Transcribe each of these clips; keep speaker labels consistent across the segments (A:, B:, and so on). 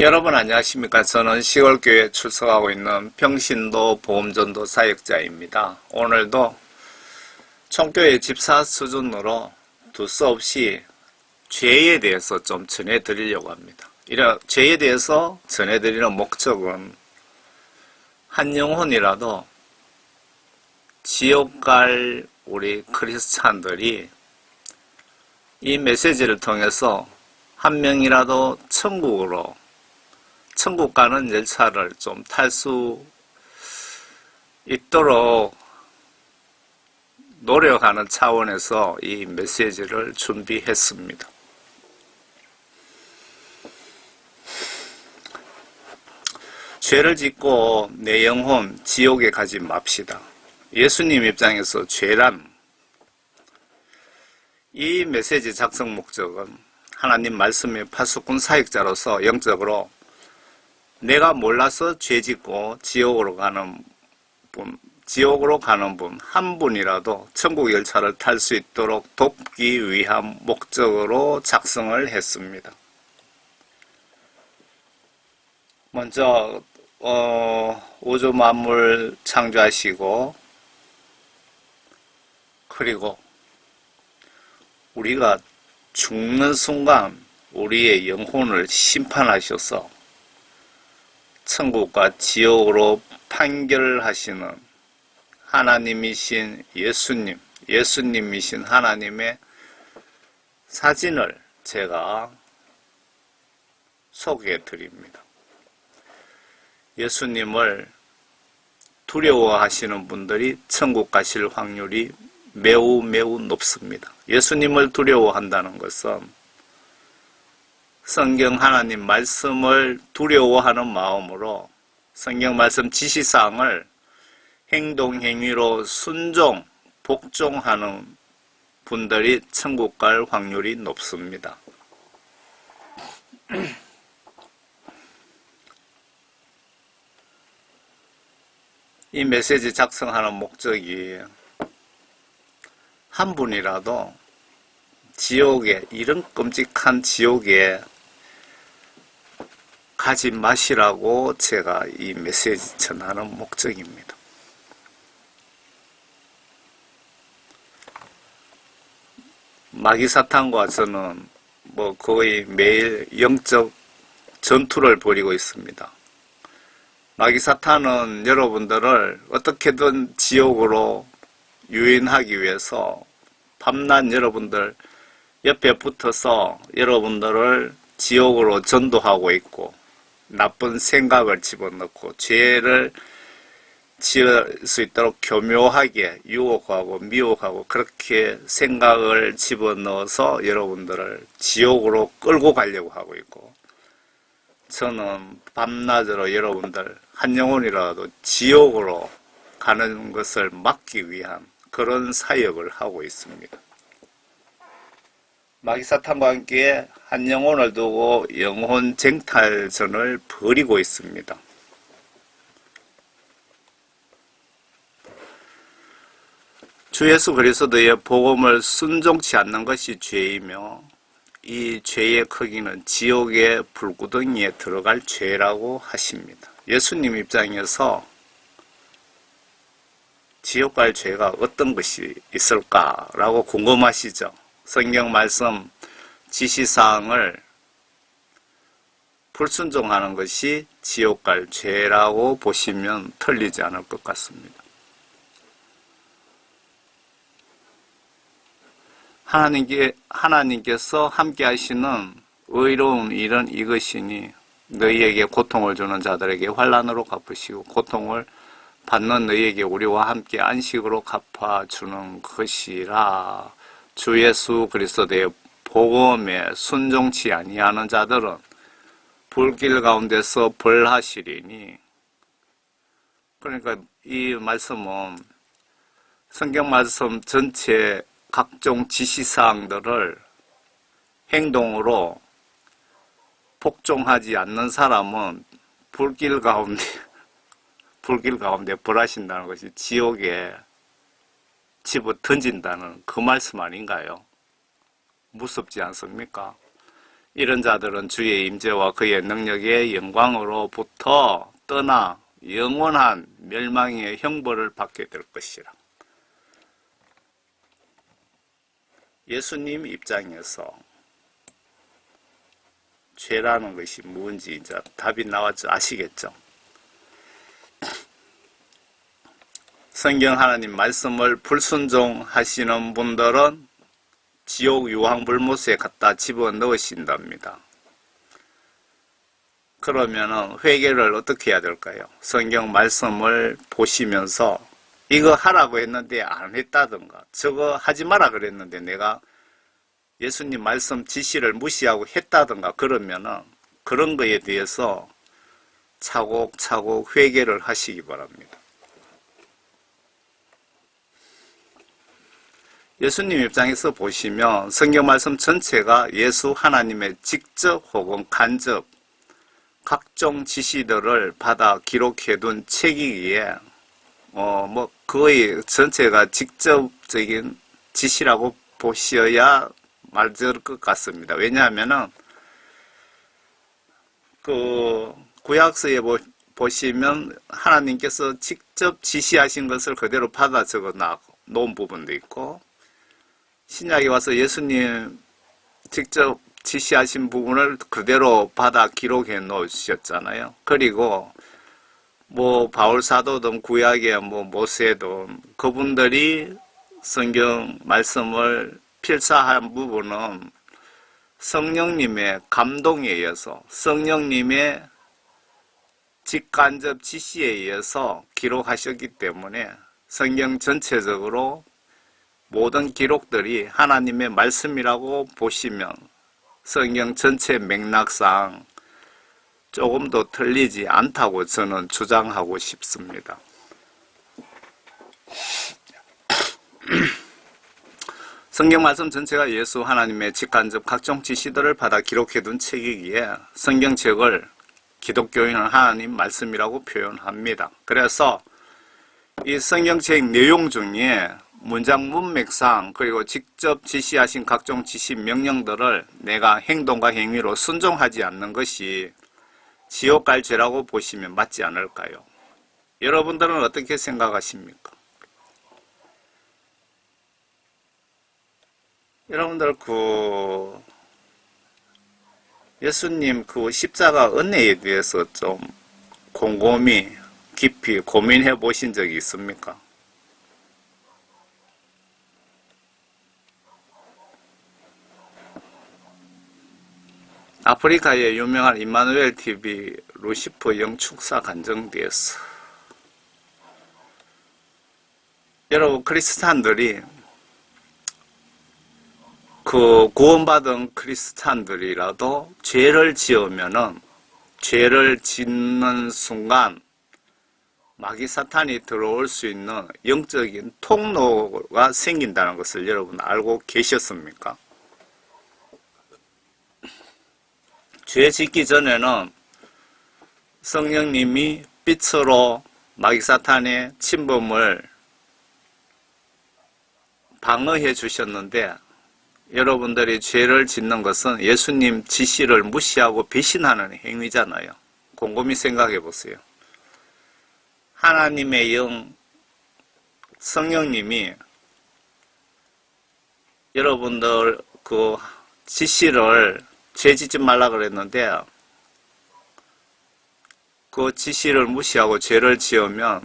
A: 여러분 안녕하십니까. 저는 시골교회에 출석하고 있는 평신도 보험전도 사역자입니다. 오늘도 총교회 집사 수준으로 두서없이 죄에 대해서 좀 전해드리려고 합니다. 이런 죄에 대해서 전해드리는 목적은 한 영혼이라도 지옥 갈 우리 크리스찬들이 이 메시지를 통해서 한 명이라도 천국 가는 열차를 좀 탈 수 있도록 노력하는 차원에서 이 메시지를 준비했습니다. 죄를 짓고 내 영혼 지옥에 가지 맙시다. 예수님 입장에서 죄란, 이 메시지 작성 목적은 하나님 말씀의 파수꾼 사역자로서 영적으로 내가 몰라서 죄 짓고 지옥으로 가는 분 한 분이라도 천국 열차를 탈 수 있도록 돕기 위한 목적으로 작성을 했습니다. 먼저 우주 만물 창조하시고, 그리고 우리가 죽는 순간 우리의 영혼을 심판하셔서 천국과 지옥으로 판결하시는 하나님이신 예수님이신 하나님의 사진을 제가 소개해 드립니다. 예수님을 두려워하시는 분들이 천국 가실 확률이 매우 높습니다. 예수님을 두려워한다는 것은 성경 하나님 말씀을 두려워하는 마음으로 성경 말씀 지시사항을 행동 행위로 순종, 복종하는 분들이 천국 갈 확률이 높습니다. 이 메시지 작성하는 목적이 한 분이라도 지옥에, 이런 끔찍한 지옥에 가지 마시라고 제가 이 메시지 전하는 목적입니다. 마귀사탄과 저는 거의 매일 영적 전투를 벌이고 있습니다. 마귀사탄은 여러분들을 어떻게든 지옥으로 유인하기 위해서 밤낮 여러분들 옆에 붙어서 여러분들을 지옥으로 전도하고 있고, 나쁜 생각을 집어넣고 죄를 지을 수 있도록 교묘하게 유혹하고 미혹하고 그렇게 생각을 집어넣어서 여러분들을 지옥으로 끌고 가려고 하고 있고, 저는 밤낮으로 여러분들 한 영혼이라도 지옥으로 가는 것을 막기 위한 그런 사역을 하고 있습니다. 마귀사탄과 함께 한 영혼을 두고 영혼 쟁탈전을 벌이고 있습니다. 주 예수 그리스도의 복음을 순종치 않는 것이 죄이며, 이 죄의 크기는 지옥의 불구덩이에 들어갈 죄라고 하십니다. 예수님 입장에서 지옥 갈 죄가 어떤 것이 있을까라고 궁금하시죠? 성경 말씀 지시사항을 불순종하는 것이 지옥 갈 죄라고 보시면 틀리지 않을 것 같습니다. 하나님께서 함께 하시는 의로운 일은 이것이니 너희에게 고통을 주는 자들에게 환난으로 갚으시고 고통을 받는 너희에게 우리와 함께 안식으로 갚아주는 것이라. 주 예수 그리스도의 복음에 순종치 아니하는 자들은 불길 가운데서 벌하시리니. 그러니까 이 말씀은 성경 말씀 전체 각종 지시사항들을 행동으로 복종하지 않는 사람은 불길 가운데 벌하신다는 것이 지옥에 집어 던진다는 그 말씀 아닌가요? 무섭지 않습니까? 이런 자들은 주의 임재와 그의 능력의 영광으로부터 떠나 영원한 멸망의 형벌을 받게 될 것이라. 예수님 입장에서 죄라는 것이 뭔지 이제 답이 나왔죠. 아시겠죠? 성경 하나님 말씀을 불순종하시는 분들은 지옥 유황불못에 갖다 집어넣으신답니다. 그러면은 회개를 어떻게 해야 될까요? 성경 말씀을 보시면서 이거 하라고 했는데 안 했다든가 저거 하지 마라 그랬는데 내가 예수님 말씀 지시를 무시하고 했다든가 그러면은 그런 거에 대해서 차곡차곡 회개를 하시기 바랍니다. 예수님 입장에서 보시면 성경 말씀 전체가 예수 하나님의 직접 혹은 간접 각종 지시들을 받아 기록해둔 책이기에 거의 전체가 직접적인 지시라고 보셔야 맞을 것 같습니다. 왜냐하면은 그 구약서에 보시면 하나님께서 직접 지시하신 것을 그대로 받아 적어 놓은 부분도 있고 신약에 와서 예수님 직접 지시하신 부분을 그대로 받아 기록해 놓으셨잖아요. 그리고 바울 사도든 구약의 모세든 그분들이 성경 말씀을 필사한 부분은 성령님의 감동에 의해서 성령님의 직간접 지시에 의해서 기록하셨기 때문에 성경 전체적으로 모든 기록들이 하나님의 말씀이라고 보시면 성경 전체 맥락상 조금도 틀리지 않다고 저는 주장하고 싶습니다. 성경 말씀 전체가 예수 하나님의 직간접 각종 지시들을 받아 기록해둔 책이기에 성경책을 기독교인은 하나님 말씀이라고 표현합니다. 그래서 이 성경책 내용 중에 문장 문맥상 그리고 직접 지시하신 각종 지시 명령들을 내가 행동과 행위로 순종하지 않는 것이 지옥 갈 죄라고 보시면 맞지 않을까요? 여러분들은 어떻게 생각하십니까? 여러분들 예수님 십자가 은혜에 대해서 좀 곰곰이 깊이 고민해 보신 적이 있습니까? 아프리카의 유명한 임마누엘 TV 루시퍼 영축사 간정대에서 여러분 크리스찬들이 구원받은 크리스찬들이라도 죄를 지으면은 죄를 짓는 순간 마귀 사탄이 들어올 수 있는 영적인 통로가 생긴다는 것을 여러분 알고 계셨습니까? 죄 짓기 전에는 성령님이 빛으로 마귀 사탄의 침범을 방어해 주셨는데 여러분들이 죄를 짓는 것은 예수님 지시를 무시하고 배신하는 행위잖아요. 곰곰이 생각해 보세요. 하나님의 영 성령님이 여러분들 지시를 죄 짓지 말라 그랬는데 그 지시를 무시하고 죄를 지으면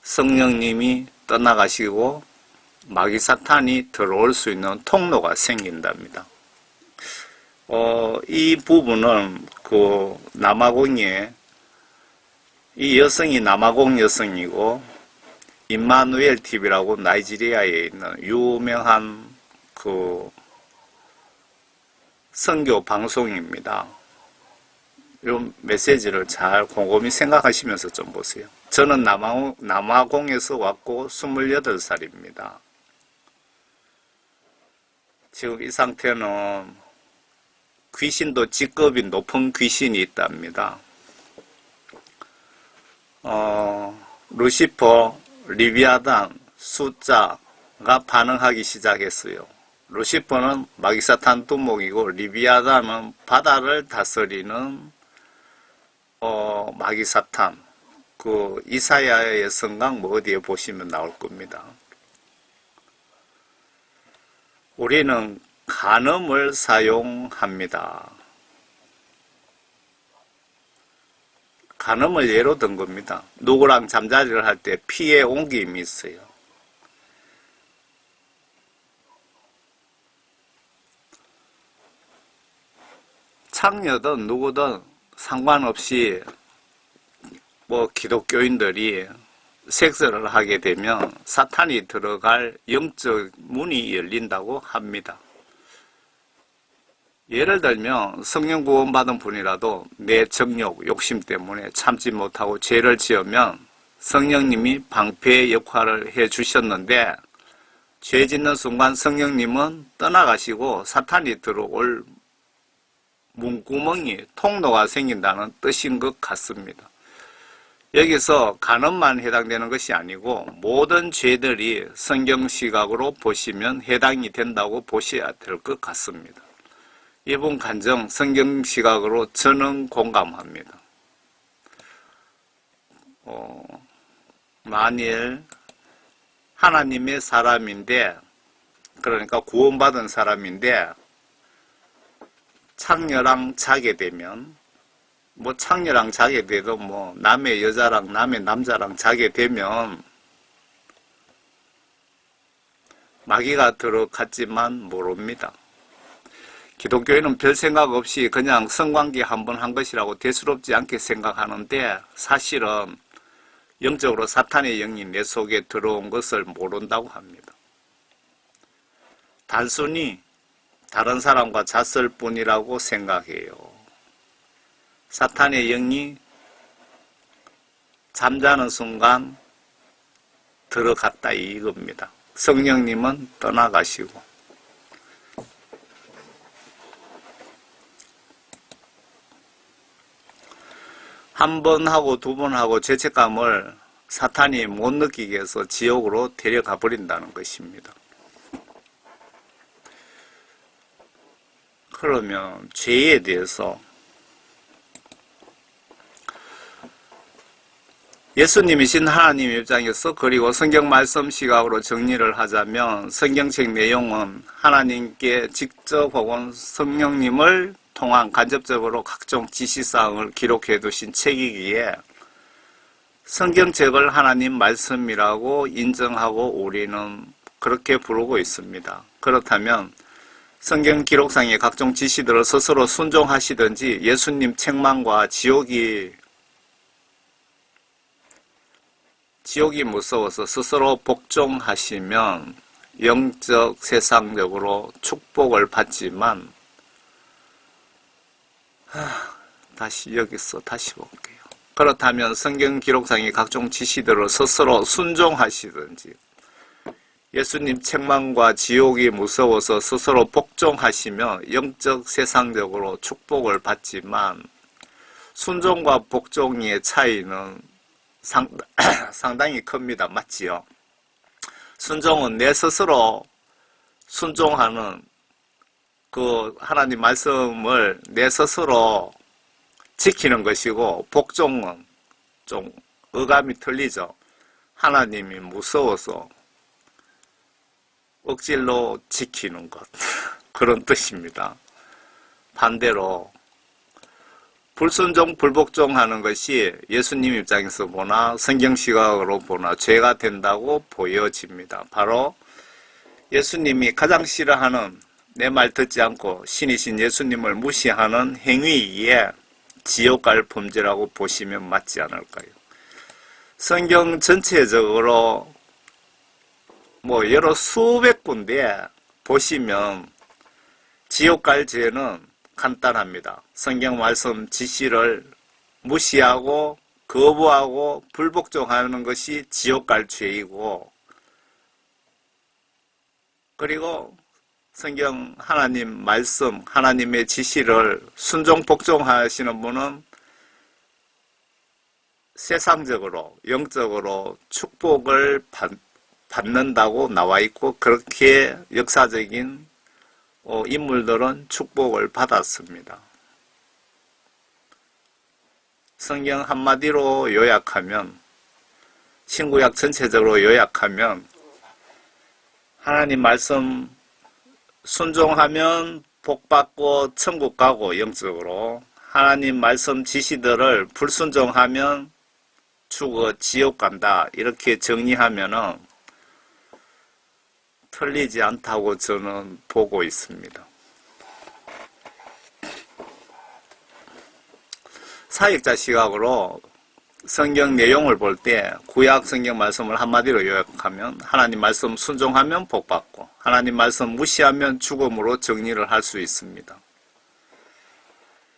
A: 성령님이 떠나가시고 마귀 사탄이 들어올 수 있는 통로가 생긴답니다. 이 부분은 남아공에 이 여성이 남아공 여성이고 임마누엘 TV라고 나이지리아에 있는 유명한 선교 방송입니다. 이 메시지를 잘 곰곰이 생각하시면서 좀 보세요. 저는 남아공에서 왔고 28살입니다. 지금 이 상태는 귀신도 직급이 높은 귀신이 있답니다. 루시퍼, 리비아단 숫자가 반응하기 시작했어요. 루시퍼는 마귀사탄 두목이고 리비아단은 바다를 다스리는 마귀사탄. 그 이사야의 성강 뭐 어디에 보시면 나올 겁니다. 우리는 간음을 사용합니다. 간음을 예로 든 겁니다. 누구랑 잠자리를 할 때 피의 옮김이 있어요. 창녀든 누구든 상관없이 뭐 기독교인들이 섹스를 하게 되면 사탄이 들어갈 영적 문이 열린다고 합니다. 예를 들면 성령 구원받은 분이라도 내 정욕, 욕심 때문에 참지 못하고 죄를 지으면 성령님이 방패의 역할을 해주셨는데 죄 짓는 순간 성령님은 떠나가시고 사탄이 들어올 문구멍이 통로가 생긴다는 뜻인 것 같습니다. 여기서 간음만 해당되는 것이 아니고 모든 죄들이 성경 시각으로 보시면 해당이 된다고 보셔야 될 것 같습니다. 이분 간증 성경 시각으로 저는 공감합니다. 만일 하나님의 사람인데, 그러니까 구원받은 사람인데 창녀랑 자게 되면, 뭐 창녀랑 자게 돼도 뭐 남의 여자랑 남의 남자랑 자게 되면 마귀가 들어갔지만 모릅니다. 기독교인은 별 생각 없이 그냥 성관계 한번 한 것이라고 대수롭지 않게 생각하는데 사실은 영적으로 사탄의 영이 내 속에 들어온 것을 모른다고 합니다. 단순히 다른 사람과 잤을 뿐이라고 생각해요. 사탄의 영이 잠자는 순간 들어갔다 이겁니다. 성령님은 떠나가시고. 한 번 하고 두 번 하고 죄책감을 사탄이 못 느끼게 해서 지옥으로 데려가 버린다는 것입니다. 그러면 죄에 대해서 예수님이신 하나님 입장에서 그리고 성경 말씀 시각으로 정리를 하자면 성경책 내용은 하나님께 직접 혹은 성령님을 통한 간접적으로 각종 지시사항을 기록해 두신 책이기에 성경책을 하나님 말씀이라고 인정하고 우리는 그렇게 부르고 있습니다. 그렇다면 성경 기록상의 각종 지시들을 스스로 순종하시든지 예수님 책망과 지옥이 무서워서 스스로 복종하시면 영적 세상적으로 축복을 받지만 다시 볼게요. 그렇다면 성경 기록상의 각종 지시들을 스스로 순종하시든지 예수님 책망과 지옥이 무서워서 스스로 복종하시며 영적 세상적으로 축복을 받지만 순종과 복종의 차이는 상당히 큽니다. 맞지요? 순종은 내 스스로 순종하는 그 하나님 말씀을 내 스스로 지키는 것이고 복종은 좀 어감이 틀리죠. 하나님이 무서워서 억지로 지키는 것 그런 뜻입니다. 반대로 불순종, 불복종하는 것이 예수님 입장에서 보나 성경 시각으로 보나 죄가 된다고 보여집니다. 바로 예수님이 가장 싫어하는 내 말 듣지 않고 신이신 예수님을 무시하는 행위에 지옥 갈 범죄라고 보시면 맞지 않을까요? 성경 전체적으로 뭐 여러 수백 군데 보시면 지옥 갈 죄는 간단합니다. 성경 말씀 지시를 무시하고 거부하고 불복종하는 것이 지옥 갈 죄이고, 그리고 성경 하나님 말씀 하나님의 지시를 순종 복종하시는 분은 세상적으로 영적으로 축복을 받는다고 나와 있고 그렇게 역사적인 인물들은 축복을 받았습니다. 성경 한마디로 요약하면, 신구약 전체적으로 요약하면, 하나님 말씀 순종하면 복받고 천국 가고 영적으로, 하나님 말씀 지시들을 불순종하면 죽어 지옥 간다, 이렇게 정리하면은 틀리지 않다고 저는 보고 있습니다. 사역자 시각으로 성경 내용을 볼 때 구약 성경 말씀을 한마디로 요약하면 하나님 말씀 순종하면 복받고 하나님 말씀 무시하면 죽음으로 정리를 할 수 있습니다.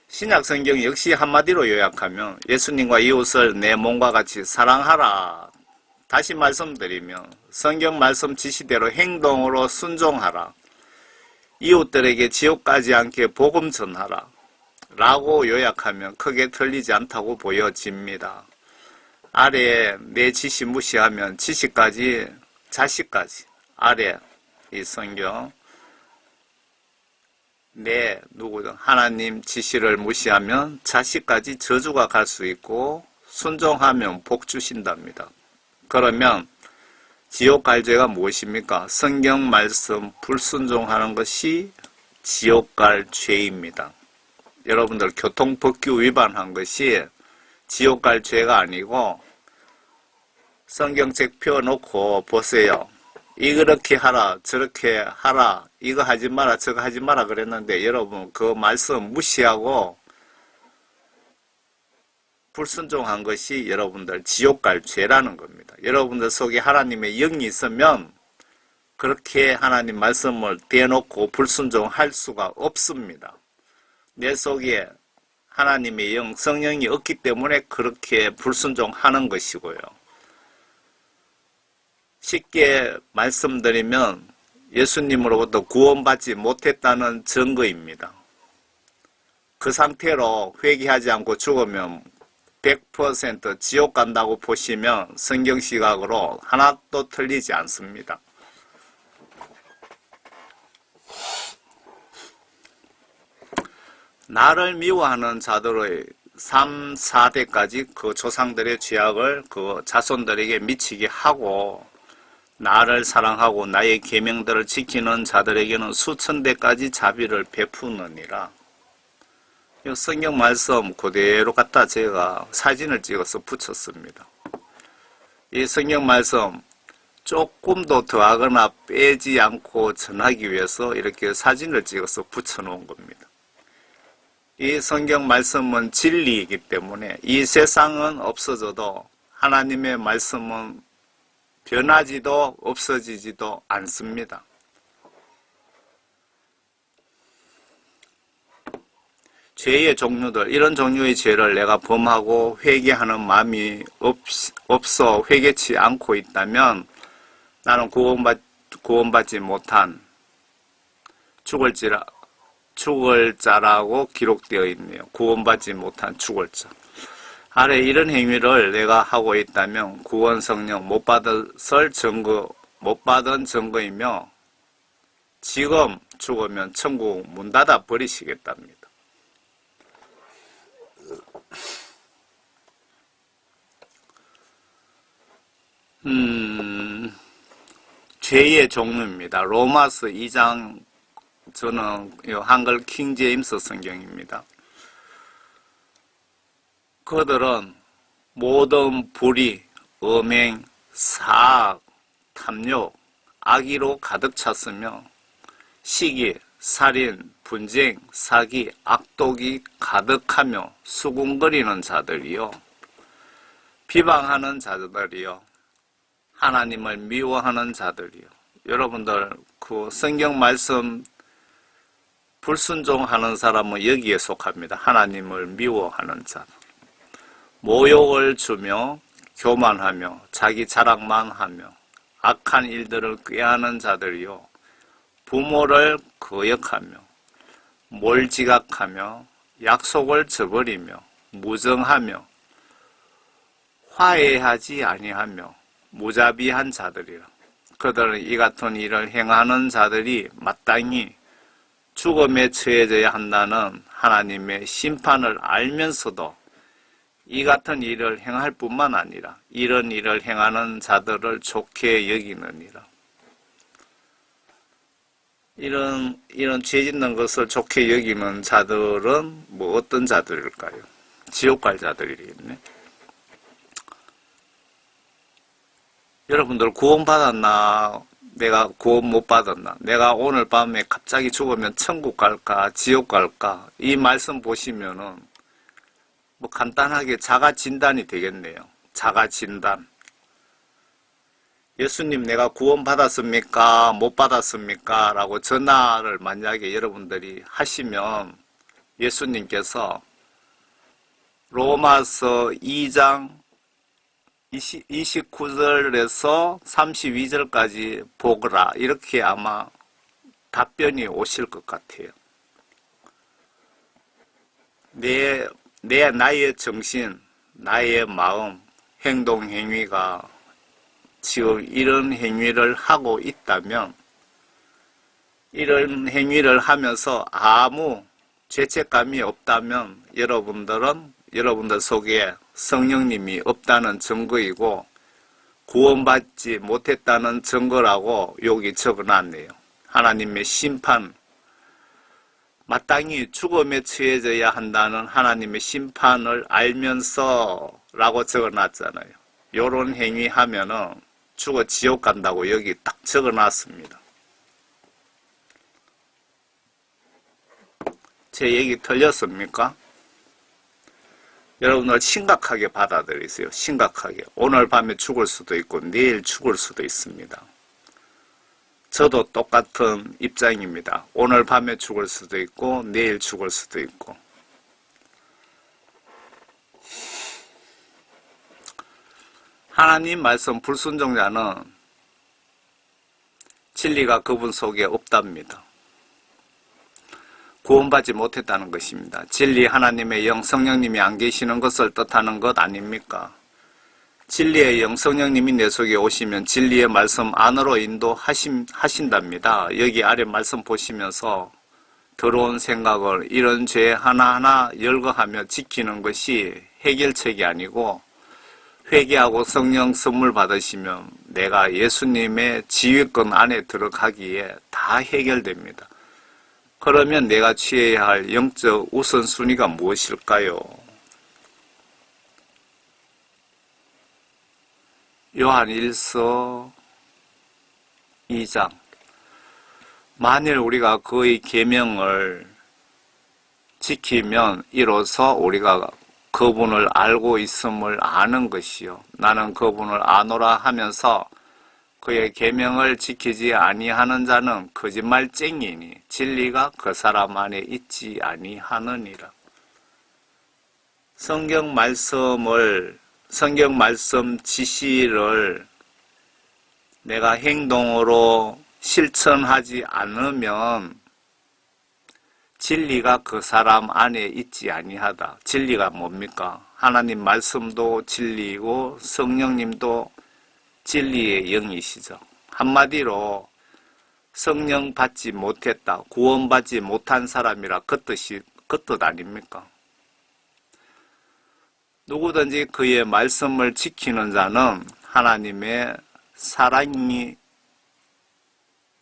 A: 신약 성경 역시 한마디로 요약하면 예수님과 이웃을 내 몸과 같이 사랑하라. 다시 말씀드리면 성경 말씀 지시대로 행동으로 순종하라. 이웃들에게 지옥 가지 않게 복음 전하라. 라고 요약하면 크게 틀리지 않다고 보여집니다. 아래에 내 지시 무시하면 지시까지 자식까지 아래 이 성경 내 누구든 하나님 지시를 무시하면 자식까지 저주가 갈 수 있고 순종하면 복 주신답니다. 그러면 지옥 갈 죄가 무엇입니까? 성경 말씀 불순종하는 것이 지옥 갈 죄입니다. 여러분들 교통법규 위반한 것이 지옥 갈 죄가 아니고 성경책 펴놓고 보세요. 이렇게 하라 저렇게 하라 이거 하지 마라 저거 하지 마라 그랬는데 여러분 그 말씀 무시하고 불순종한 것이 여러분들 지옥 갈 죄라는 겁니다. 여러분들 속에 하나님의 영이 있으면 그렇게 하나님 말씀을 대놓고 불순종할 수가 없습니다. 내 속에 하나님의 영, 성령이 없기 때문에 그렇게 불순종하는 것이고요. 쉽게 말씀드리면 예수님으로부터 구원받지 못했다는 증거입니다. 그 상태로 회개하지 않고 죽으면 100% 지옥 간다고 보시면 성경 시각으로 하나도 틀리지 않습니다. 나를 미워하는 자들의 3, 4대까지 그 조상들의 죄악을 그 자손들에게 미치게 하고 나를 사랑하고 나의 계명들을 지키는 자들에게는 수천 대까지 자비를 베푸느니라. 이 성경 말씀 그대로 갖다 제가 사진을 찍어서 붙였습니다. 이 성경 말씀 조금도 더하거나 빼지 않고 전하기 위해서 이렇게 사진을 찍어서 붙여놓은 겁니다. 이 성경 말씀은 진리이기 때문에 이 세상은 없어져도 하나님의 말씀은 변하지도 없어지지도 않습니다. 죄의 종류들, 이런 종류의 죄를 내가 범하고 회개하는 마음이 없어 회개치 않고 있다면 나는 구원받지 못한 죽을 자라고 기록되어 있네요. 구원받지 못한 죽을 자. 아래 이런 행위를 내가 하고 있다면 구원 성령 못 받은 증거이며 지금 죽으면 천국 문 닫아 버리시겠답니다. 죄의 종류입니다. 로마서 2장 저는 한글 킹제임스 성경입니다. 그들은 모든 불의, 음행, 사악, 탐욕, 악의로 가득 찼으며 시기, 살인, 분쟁, 사기, 악독이 가득하며 수군거리는 자들이요 비방하는 자들이요 하나님을 미워하는 자들이요. 여러분들 그 성경 말씀 불순종하는 사람은 여기에 속합니다. 하나님을 미워하는 자. 모욕을 주며 교만하며 자기 자랑만 하며 악한 일들을 꾀하는 자들이요 부모를 거역하며 몰지각하며 약속을 저버리며 무정하며 화해하지 아니하며 무자비한 자들이라. 그들은 이 같은 일을 행하는 자들이 마땅히 죽음에 처해져야 한다는 하나님의 심판을 알면서도 이 같은 일을 행할 뿐만 아니라 이런 일을 행하는 자들을 좋게 여기느니라. 이런 죄 짓는 것을 좋게 여기는 자들은 뭐 어떤 자들일까요? 지옥 갈 자들이겠네. 여러분들 구원 받았나? 내가 구원 못 받았나? 내가 오늘 밤에 갑자기 죽으면 천국 갈까? 지옥 갈까? 이 말씀 보시면은 뭐 간단하게 자가 진단이 되겠네요. 자가 진단. 예수님 내가 구원 받았습니까? 못 받았습니까? 라고 전화를 만약에 여러분들이 하시면 예수님께서 로마서 2장 29절에서 32절까지 보거라. 이렇게 아마 답변이 오실 것 같아요. 나의 정신, 나의 마음, 행동, 행위가 지금 이런 행위를 하고 있다면, 이런 행위를 하면서 아무 죄책감이 없다면 여러분들 속에 성령님이 없다는 증거이고 구원받지 못했다는 증거라고 여기 적어놨네요. 하나님의 심판, 마땅히 죽음에 처해져야 한다는 하나님의 심판을 알면서 라고 적어놨잖아요. 요런 행위하면은 죽어 지옥 간다고 여기 딱 적어놨습니다. 제 얘기 틀렸습니까? 여러분들 심각하게 받아들이세요. 심각하게. 오늘 밤에 죽을 수도 있고 내일 죽을 수도 있습니다. 저도 똑같은 입장입니다. 오늘 밤에 죽을 수도 있고 내일 죽을 수도 있고. 하나님 말씀 불순종자는 진리가 그분 속에 없답니다. 구원받지 못했다는 것입니다. 진리 하나님의 영 성령님이 안 계시는 것을 뜻하는 것 아닙니까? 진리의 영 성령님이 내 속에 오시면 진리의 말씀 안으로 인도하신답니다. 여기 아래 말씀 보시면서 들어온 생각을 이런 죄 하나하나 열거하며 지키는 것이 해결책이 아니고 회개하고 성령 선물 받으시면 내가 예수님의 지휘권 안에 들어가기에 다 해결됩니다. 그러면 내가 취해야 할 영적 우선순위가 무엇일까요? 요한 1서 2장. 만일 우리가 그의 계명을 지키면 이로써 우리가 그분을 알고 있음을 아는 것이요. 나는 그분을 아노라 하면서 그의 계명을 지키지 아니하는 자는 거짓말쟁이니 진리가 그 사람 안에 있지 아니하느니라. 성경 말씀 지시를 내가 행동으로 실천하지 않으면 진리가 그 사람 안에 있지 아니하다. 진리가 뭡니까? 하나님 말씀도 진리이고 성령님도 진리의 영이시죠. 한마디로 성령 받지 못했다, 구원받지 못한 사람이라 그 뜻 아닙니까? 누구든지 그의 말씀을 지키는 자는 하나님의 사랑이,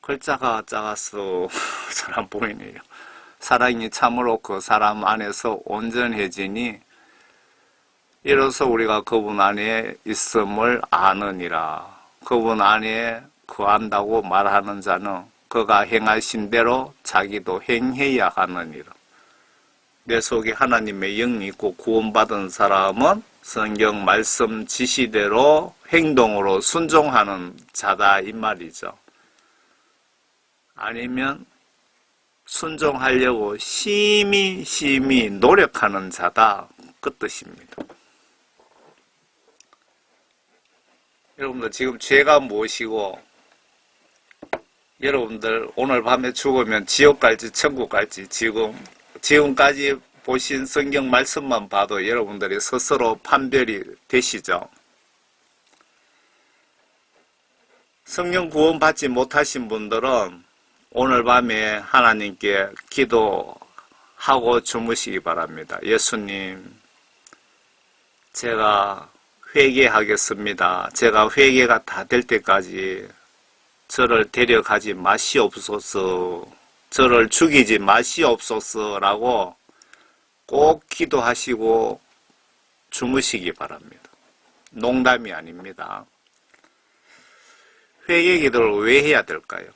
A: 글자가 작아서 잘 안 보이네요. 사랑이 참으로 그 사람 안에서 온전해지니 이로써 우리가 그분 안에 있음을 아느니라. 그분 안에 거한다고 말하는 자는 그가 행하신 대로 자기도 행해야 하느니라. 내 속에 하나님의 영이 있고 구원받은 사람은 성경 말씀 지시대로 행동으로 순종하는 자다 이 말이죠. 아니면 순종하려고 심히 노력하는 자다 그 뜻입니다. 여러분들 지금 죄가 무엇이고 여러분들 오늘 밤에 죽으면 지옥 갈지 천국 갈지 지금까지 보신 성경 말씀만 봐도 여러분들이 스스로 판별이 되시죠. 성령 구원 받지 못하신 분들은 오늘 밤에 하나님께 기도하고 주무시기 바랍니다. 예수님, 제가 회개하겠습니다. 제가 회개가 다 될 때까지 저를 데려가지 마시옵소서, 저를 죽이지 마시옵소서라고 꼭 기도하시고 주무시기 바랍니다. 농담이 아닙니다. 회개 기도를 왜 해야 될까요?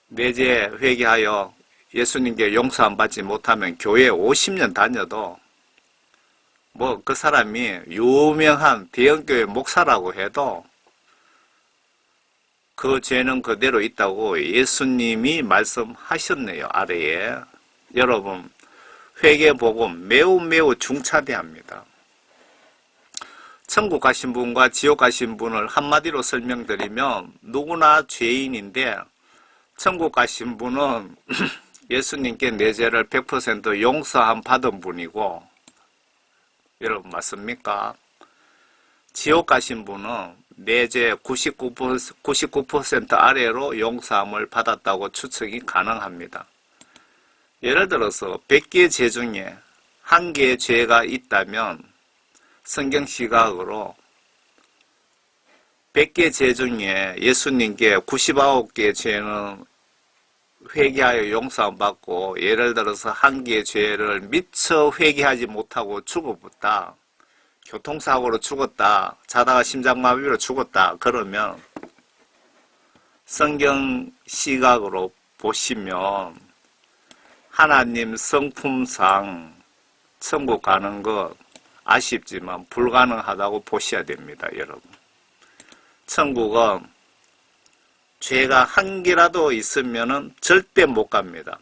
A: 내재 회개하여 예수님께 용서 안 받지 못하면 교회 50년 다녀도 뭐 그 사람이 유명한 대형교회 목사라고 해도 그 죄는 그대로 있다고 예수님이 말씀하셨네요. 아래에. 여러분, 회개복음 매우 중차대합니다. 천국 가신 분과 지옥 가신 분을 한마디로 설명드리면 누구나 죄인인데, 천국 가신 분은 예수님께 내 죄를 100% 용서함 받은 분이고, 여러분 맞습니까? 지옥 가신 분은 내 죄 99% 아래로 용서함을 받았다고 추측이 가능합니다. 예를 들어서 100개의 죄 중에 1개의 죄가 있다면 성경 시각으로 100개 죄 중에 예수님께 99개의 죄는 회개하여 용서함 받고, 예를 들어서 1개의 죄를 미처 회개하지 못하고 죽어봤다, 교통사고로 죽었다, 자다가 심장마비로 죽었다, 그러면 성경 시각으로 보시면 하나님 성품상 천국 가는 것 아쉽지만 불가능하다고 보셔야 됩니다. 여러분, 천국은 죄가 1개라도 있으면 절대 못 갑니다.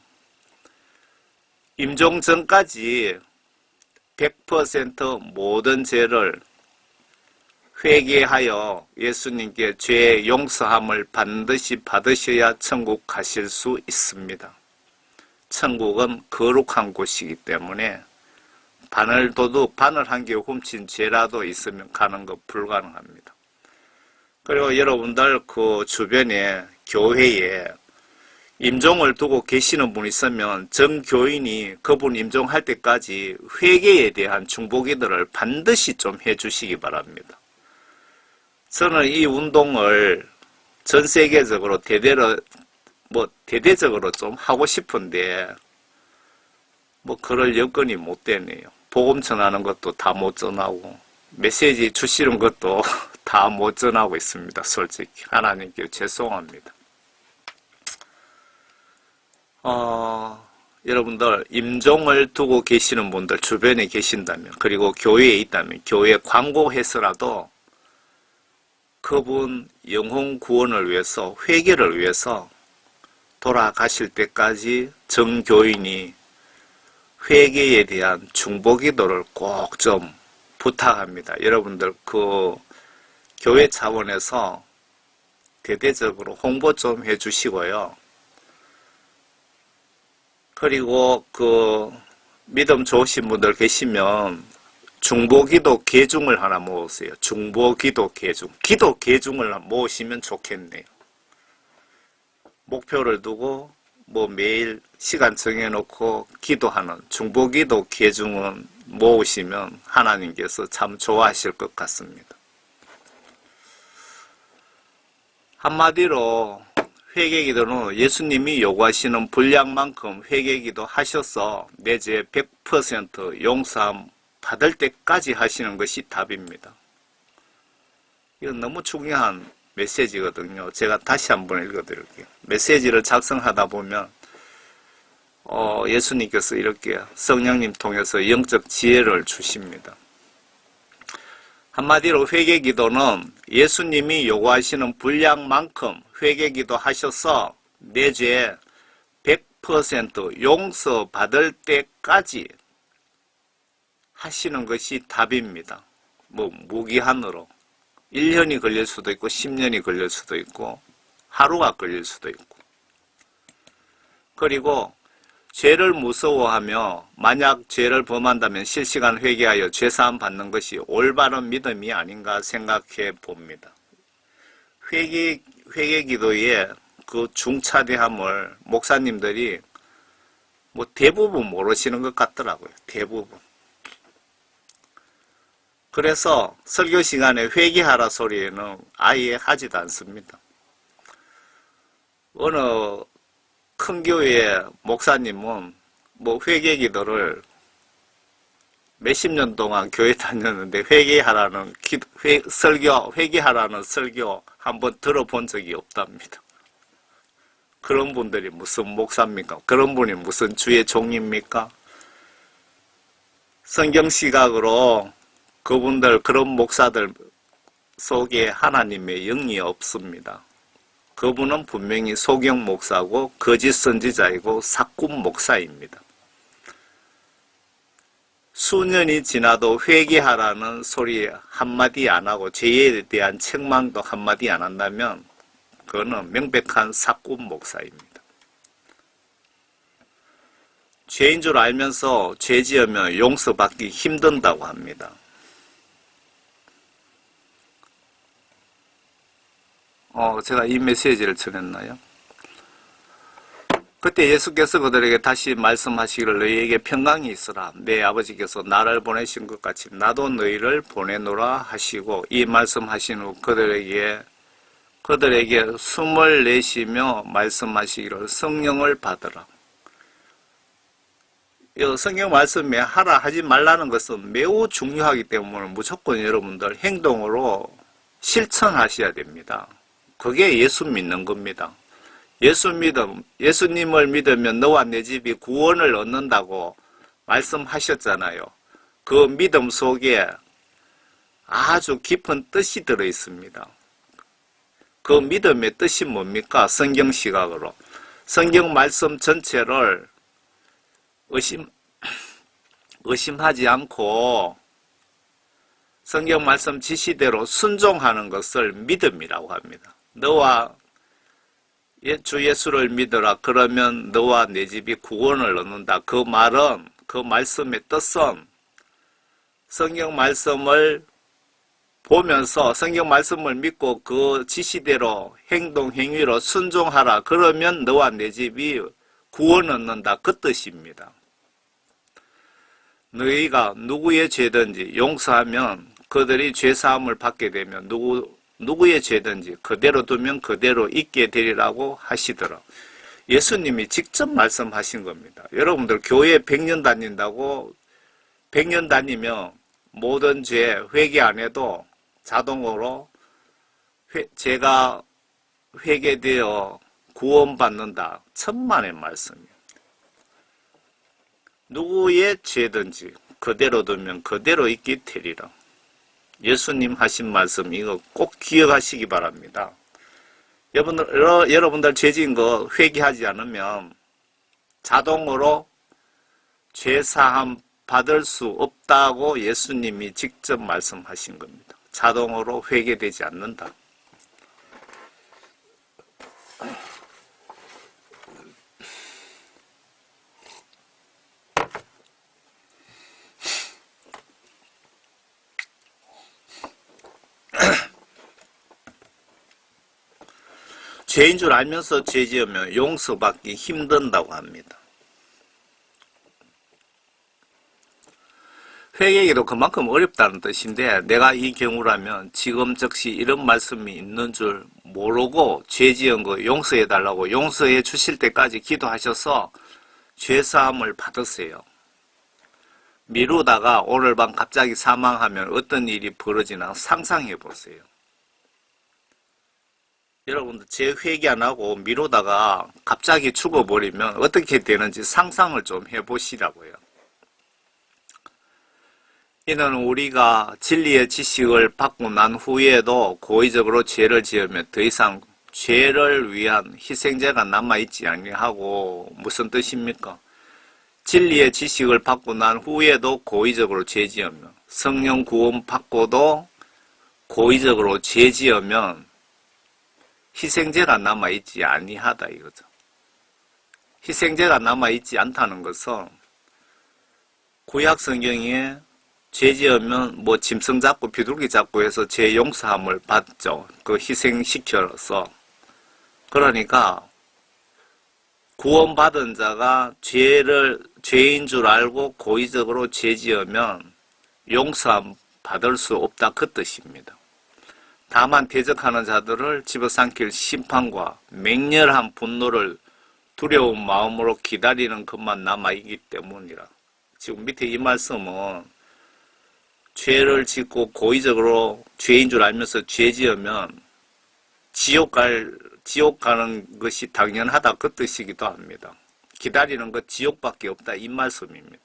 A: 임종 전까지 100% 모든 죄를 회개하여 예수님께 죄의 용서함을 반드시 받으셔야 천국 가실 수 있습니다. 천국은 거룩한 곳이기 때문에 바늘도둑, 바늘 1개 훔친 죄라도 있으면 가는 것 불가능합니다. 그리고 여러분들 그 주변에 교회에 임종을 두고 계시는 분이 있으면 전 교인이 그분 임종할 때까지 회개에 대한 중보기도를 반드시 좀 해주시기 바랍니다. 저는 이 운동을 전 세계적으로 대대적으로 좀 하고 싶은데 그럴 여건이 못 되네요. 복음 전하는 것도 다 못 전하고 메시지 주시는 것도 다 못 전하고 있습니다. 솔직히 하나님께 죄송합니다. 여러분들 임종을 두고 계시는 분들 주변에 계신다면, 그리고 교회에 있다면 교회 광고해서라도 그분 영혼 구원을 위해서, 회개를 위해서 돌아가실 때까지 정교인이 회개에 대한 중보기도를 꼭 좀 부탁합니다. 여러분들 그 교회 차원에서 대대적으로 홍보 좀 해주시고요. 그리고 그 믿음 좋으신 분들 계시면 중보기도 계중을 하나 모으세요. 중보기도 계중. 기도 계중을 모으시면 좋겠네요. 목표를 두고 매일 시간 정해놓고 기도하는 중보기도 계중은 모으시면 하나님께서 참 좋아하실 것 같습니다. 한마디로 회개기도는 예수님이 요구하시는 분량만큼 회개기도 하셔서 내 죄 100% 용서함 받을 때까지 하시는 것이 답입니다. 이건 너무 중요한 메시지거든요. 제가 다시 한번 읽어드릴게요. 메시지를 작성하다 보면 예수님께서 이렇게 성령님 통해서 영적 지혜를 주십니다. 한마디로 회개기도는 예수님이 요구하시는 분량만큼 회개기도 하셔서 내 죄 100% 용서받을 때까지 하시는 것이 답입니다. 무기한으로 1년이 걸릴 수도 있고 10년이 걸릴 수도 있고 하루가 걸릴 수도 있고, 그리고 죄를 무서워하며 만약 죄를 범한다면 실시간 회개하여 죄사함 받는 것이 올바른 믿음이 아닌가 생각해 봅니다. 회개기도에 그 중차대함을 목사님들이 뭐 대부분 모르시는 것 같더라고요. 대부분. 그래서 설교 시간에 회개하라 소리에는 아예 하지도 않습니다. 어느 큰 교회의 목사님은 뭐 회개 기도를 몇십 년 동안 교회 다녔는데 회개하라는 설교 한번 들어본 적이 없답니다. 그런 분들이 무슨 목사입니까? 그런 분이 무슨 주의 종입니까? 성경 시각으로 그분들 그런 목사들 속에 하나님의 영이 없습니다. 그분은 분명히 소경 목사고 거짓 선지자이고 사꾼 목사입니다. 수년이 지나도 회개하라는 소리 한마디 안 하고 죄에 대한 책망도 한마디 안 한다면 그거는 명백한 사꾼 목사입니다. 죄인 줄 알면서 죄 지으면 용서받기 힘든다고 합니다. 제가 이 메시지를 전했나요? 그때 예수께서 그들에게 다시 말씀하시기를 너희에게 평강이 있으라. 내 아버지께서 나를 보내신 것 같이 나도 너희를 보내노라 하시고 이 말씀하신 후 그들에게 숨을 내쉬며 말씀하시기를 성령을 받으라. 이 성경 말씀에 하라 하지 말라는 것은 매우 중요하기 때문에 무조건 여러분들 행동으로 실천하셔야 됩니다. 그게 예수 믿는 겁니다. 예수님을 믿으면 너와 내 집이 구원을 얻는다고 말씀하셨잖아요. 그 믿음 속에 아주 깊은 뜻이 들어 있습니다. 그 믿음의 뜻이 뭡니까? 성경 시각으로. 성경 말씀 전체를 의심하지 않고 성경 말씀 지시대로 순종하는 것을 믿음이라고 합니다. 너와 주 예수를 믿어라. 그러면 너와 내 집이 구원을 얻는다. 그 말은, 그 말씀의 뜻은 성경 말씀을 보면서 성경 말씀을 믿고 그 지시대로 행동, 행위로 순종하라. 그러면 너와 내 집이 구원 얻는다. 그 뜻입니다. 너희가 누구의 죄든지 용서하면 그들이 죄사함을 받게 되면 누구의 죄든지 그대로 두면 그대로 있게 되리라고 하시더라. 예수님이 직접 말씀하신 겁니다. 여러분들 교회 100년 다닌다고 100년 다니면 모든 죄 회개 안 해도 자동으로 죄가 회개되어 구원받는다. 천만의 말씀이에요. 누구의 죄든지 그대로 두면 그대로 있게 되리라. 예수님 하신 말씀 이거 꼭 기억하시기 바랍니다. 여러분들 죄진 거 회개하지 않으면 자동으로 죄사함 받을 수 없다고 예수님이 직접 말씀하신 겁니다. 자동으로 회개되지 않는다. 죄인 줄 알면서 죄 지으면 용서받기 힘든다고 합니다. 회개기도 그만큼 어렵다는 뜻인데 내가 이 경우라면 지금 즉시 이런 말씀이 있는 줄 모르고 죄 지은 거 용서해달라고 용서해 주실 때까지 기도하셔서 죄사함을 받으세요. 미루다가 오늘 밤 갑자기 사망하면 어떤 일이 벌어지나 상상해 보세요. 여러분들 죄 회개 안 하고 미루다가 갑자기 죽어버리면 어떻게 되는지 상상을 좀 해보시라고요. 이는 우리가 진리의 지식을 받고 난 후에도 고의적으로 죄를 지으면 더 이상 죄를 위한 희생제가 남아있지 아니하고 무슨 뜻입니까? 진리의 지식을 받고 난 후에도 고의적으로 죄 지으면 성령 구원 받고도 고의적으로 죄 지으면 희생제가 남아있지 아니하다 이거죠. 희생제가 남아있지 않다는 것은 구약 성경에 죄 지으면 뭐 짐승 잡고 비둘기 잡고 해서 죄 용서함을 받죠. 그 희생시켜서 그러니까 구원받은 자가 죄인 줄 알고 고의적으로 죄 지으면 용서 받을 수 없다 그 뜻입니다. 다만 대적하는 자들을 집어삼킬 심판과 맹렬한 분노를 두려운 마음으로 기다리는 것만 남아있기 때문이라. 지금 밑에 이 말씀은 죄를 짓고 고의적으로 죄인 줄 알면서 죄 지으면 지옥 가는 것이 당연하다 그 뜻이기도 합니다. 기다리는 것 지옥밖에 없다 이 말씀입니다.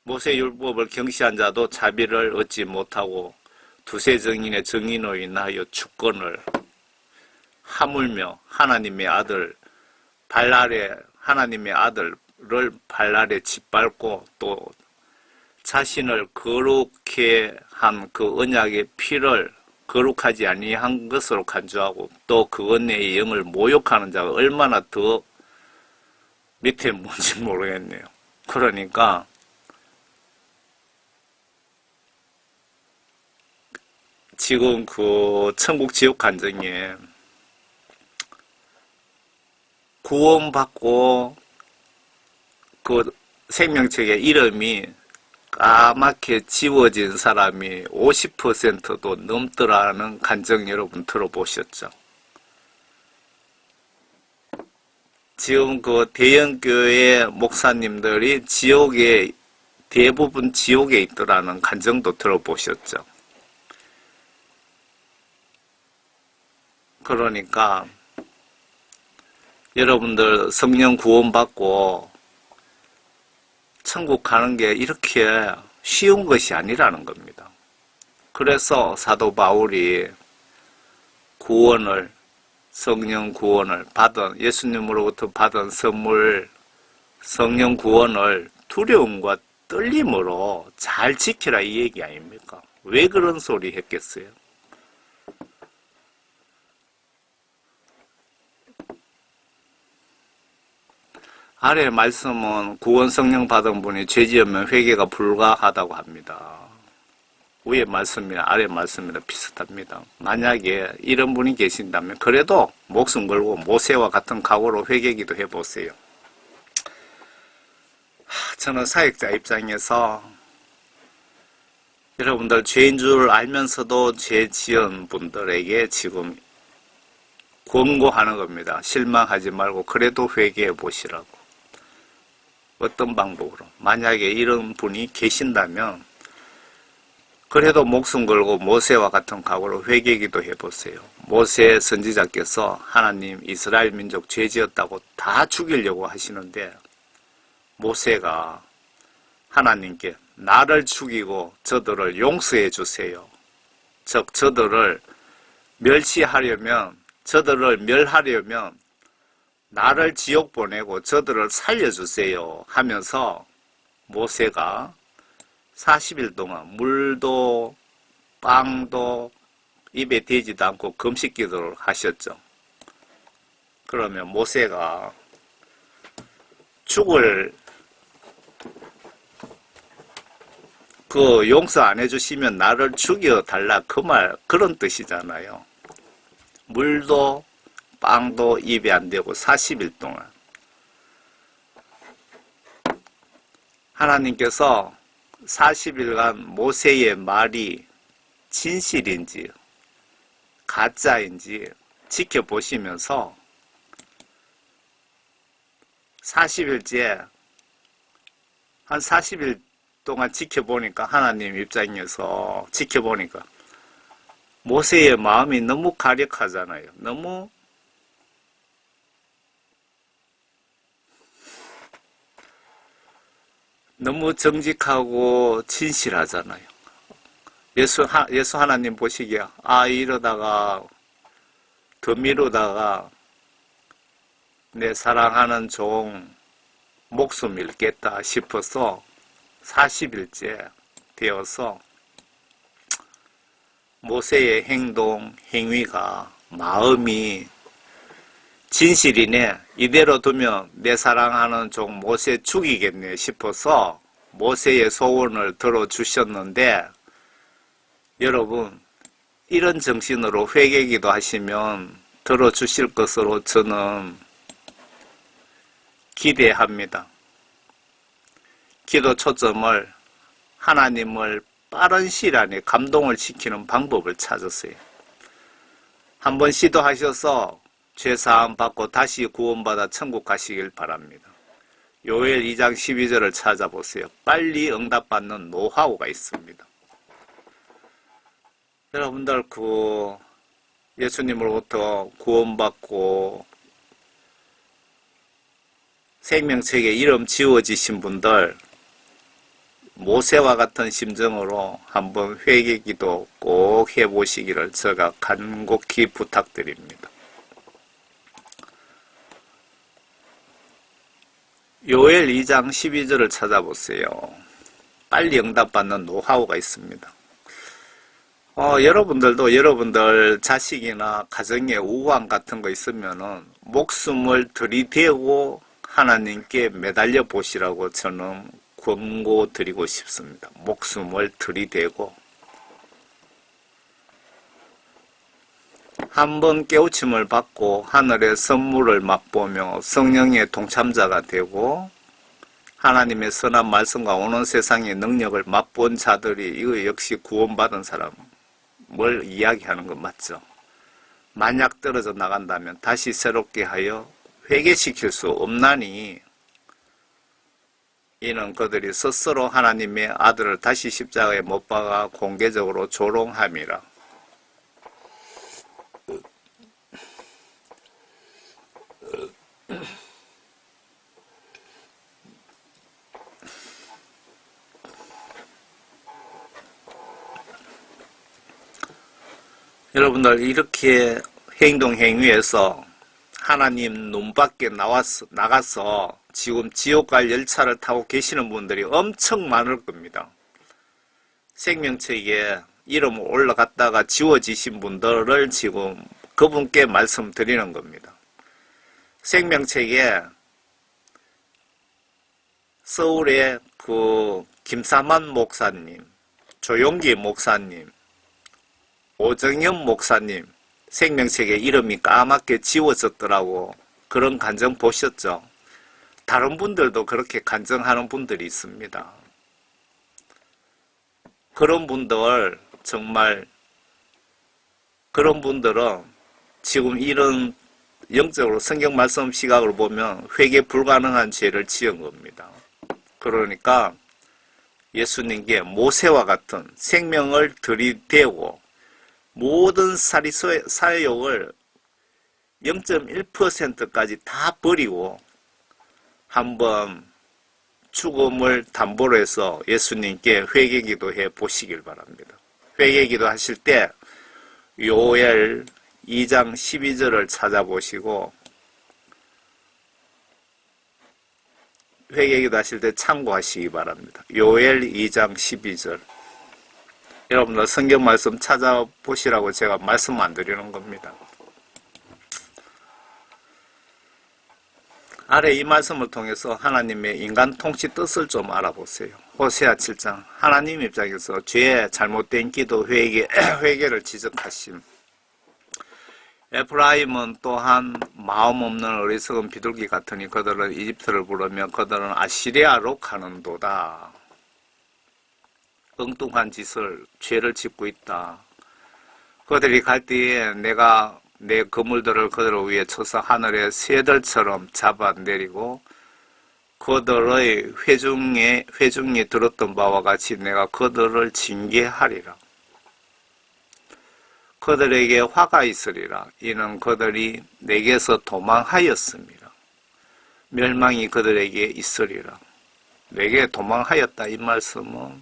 A: 모세율법을 경시한 자도 자비를 얻지 못하고 두세 증인의 증인으로 인하여 주권을 하물며 하나님의 아들을 발 아래 짓밟고 또 자신을 거룩해 한 그 언약의 피를 거룩하지 아니한 것으로 간주하고 또 그 은혜의 영을 모욕하는 자가 얼마나 더 밑에 뭔지 모르겠네요. 그러니까 지금 그 천국 지옥 간증에 구원받고 그 생명책의 이름이 까맣게 지워진 사람이 50%도 넘더라는 간증 여러분 들어보셨죠? 지금 그 대형교회 목사님들이 대부분 지옥에 있더라는 간증도 들어보셨죠? 그러니까 여러분들 성령 구원받고 천국 가는 게 이렇게 쉬운 것이 아니라는 겁니다. 그래서 사도 바울이 성령 구원을 예수님으로부터 받은 선물, 성령 구원을 두려움과 떨림으로 잘 지키라 이 얘기 아닙니까? 왜 그런 소리 했겠어요? 아래 말씀은 구원 성령 받은 분이 죄 지으면 회개가 불가하다고 합니다. 위에 말씀이나 아래 말씀이나 비슷합니다. 만약에 이런 분이 계신다면 그래도 목숨 걸고 모세와 같은 각오로 회개기도 해보세요. 저는 사역자 입장에서 여러분들 죄인 줄 알면서도 죄 지은 분들에게 지금 권고하는 겁니다. 실망하지 말고 그래도 회개해 보시라고. 어떤 방법으로? 만약에 이런 분이 계신다면 그래도 목숨 걸고 모세와 같은 각오로 회개기도 해보세요. 모세 선지자께서 하나님 이스라엘 민족 죄 지었다고 다 죽이려고 하시는데 모세가 하나님께 나를 죽이고 저들을 용서해 주세요. 즉 저들을 멸하려면 나를 지옥 보내고 저들을 살려주세요 하면서 모세가 40일 동안 물도 빵도 입에 대지도 않고 금식 기도를 하셨죠. 그러면 모세가 용서 안 해주시면 나를 죽여달라 그런 뜻이잖아요. 물도 빵도 입에 안 대고 40일 동안 하나님께서 40일간 모세의 말이 진실인지 가짜인지 지켜보시면서 40일째 한 40일 동안 지켜보니까 하나님 입장에서 지켜보니까 모세의 마음이 너무 가력하잖아요. 너무 정직하고 진실하잖아요. 예수 하나님 보시기에 이러다가 더 미루다가 내 사랑하는 종 목숨 잃겠다 싶어서 40일째 되어서 모세의 행위가 마음이 진실이네. 이대로 두면 내 사랑하는 종 모세 죽이겠네 싶어서 모세의 소원을 들어주셨는데 여러분 이런 정신으로 회개기도 하시면 들어주실 것으로 저는 기대합니다. 기도 초점을 하나님을 빠른 시일 안에 감동을 시키는 방법을 찾으세요. 한번 시도하셔서 죄사함 받고 다시 구원받아 천국 가시길 바랍니다. 요엘 2장 12절을 찾아보세요. 빨리 응답받는 노하우가 있습니다. 여러분들 예수님으로부터 구원받고 생명책에 이름 지워지신 분들 모세와 같은 심정으로 한번 회개기도 꼭 해보시기를 제가 간곡히 부탁드립니다. 요엘 2장 12절을 찾아보세요. 빨리 응답받는 노하우가 있습니다. 여러분들도 여러분들 자식이나 가정에 우환 같은 거 있으면은 목숨을 들이대고 하나님께 매달려 보시라고 저는 권고드리고 싶습니다. 목숨을 들이대고 한번 깨우침을 받고 하늘의 선물을 맛보며 성령의 동참자가 되고 하나님의 선한 말씀과 오는 세상의 능력을 맛본 자들이 이거 역시 구원받은 사람을 이야기하는 건 맞죠. 만약 떨어져 나간다면 다시 새롭게 하여 회개시킬 수 없나니 이는 그들이 스스로 하나님의 아들을 다시 십자가에 못 박아 공개적으로 조롱함이라. 여러분들 이렇게 행동행위에서 하나님 눈 밖에 나가서 지금 지옥 갈 열차를 타고 계시는 분들이 엄청 많을 겁니다. 생명책에 이름 올라갔다가 지워지신 분들을 지금 그분께 말씀드리는 겁니다. 생명책에 서울의 김사만 목사님, 조용기 목사님, 오정현 목사님 생명책에 이름이 까맣게 지워졌더라고. 그런 간증 보셨죠? 다른 분들도 그렇게 간증하는 분들이 있습니다. 그런 분들 정말 그런 분들은 지금 이런 영적으로 성경 말씀 시각으로 보면 회개 불가능한 죄를 지은 겁니다. 그러니까 예수님께 모세와 같은 생명을 들이대고 모든 사욕을 0.1%까지 다 버리고 한번 죽음을 담보로 해서 예수님께 회개기도 해 보시길 바랍니다. 회개기도 하실 때 요엘 2장 12절을 찾아보시고 회개기도 하실 때 참고하시기 바랍니다. 요엘 2장 12절. 여러분들 성경 말씀 찾아보시라고 제가 말씀 안 드리는 겁니다. 아래 이 말씀을 통해서 하나님의 인간 통치 뜻을 좀 알아보세요. 호세아 7장. 하나님 입장에서 죄의 잘못된 기도 회개를 지적하심. 에프라임은 또한 마음 없는 어리석은 비둘기 같으니 그들은 이집트를 부르며 그들은 아시리아로 가는도다. 엉뚱한 짓을 죄를 짓고 있다. 그들이 갈 때에 내가 내 그물들을 그들 위에 쳐서 하늘의 새들처럼 잡아내리고 그들의 회중이 들었던 바와 같이 내가 그들을 징계하리라. 그들에게 화가 있으리라. 이는 그들이 내게서 도망하였습니다. 멸망이 그들에게 있으리라. 내게 도망하였다 이 말씀은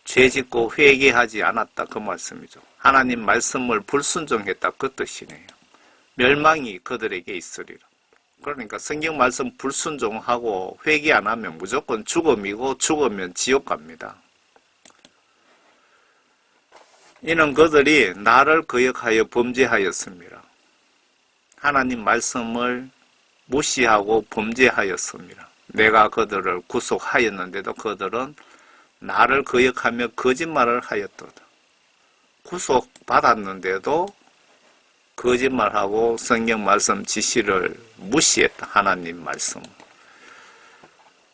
A: 죄짓고 회개하지 않았다 그 말씀이죠. 하나님 말씀을 불순종했다 그 뜻이네요. 멸망이 그들에게 있으리라. 그러니까 성경 말씀 불순종하고 회개 안 하면 무조건 죽음이고 죽으면 지옥 갑니다. 이는 그들이 나를 거역하여 범죄하였습니다. 하나님 말씀을 무시하고 범죄하였습니다. 내가 그들을 구속하였는데도 그들은 나를 거역하며 거짓말을 하였도다. 구속받았는데도 거짓말하고 성경 말씀 지시를 무시했다. 하나님 말씀.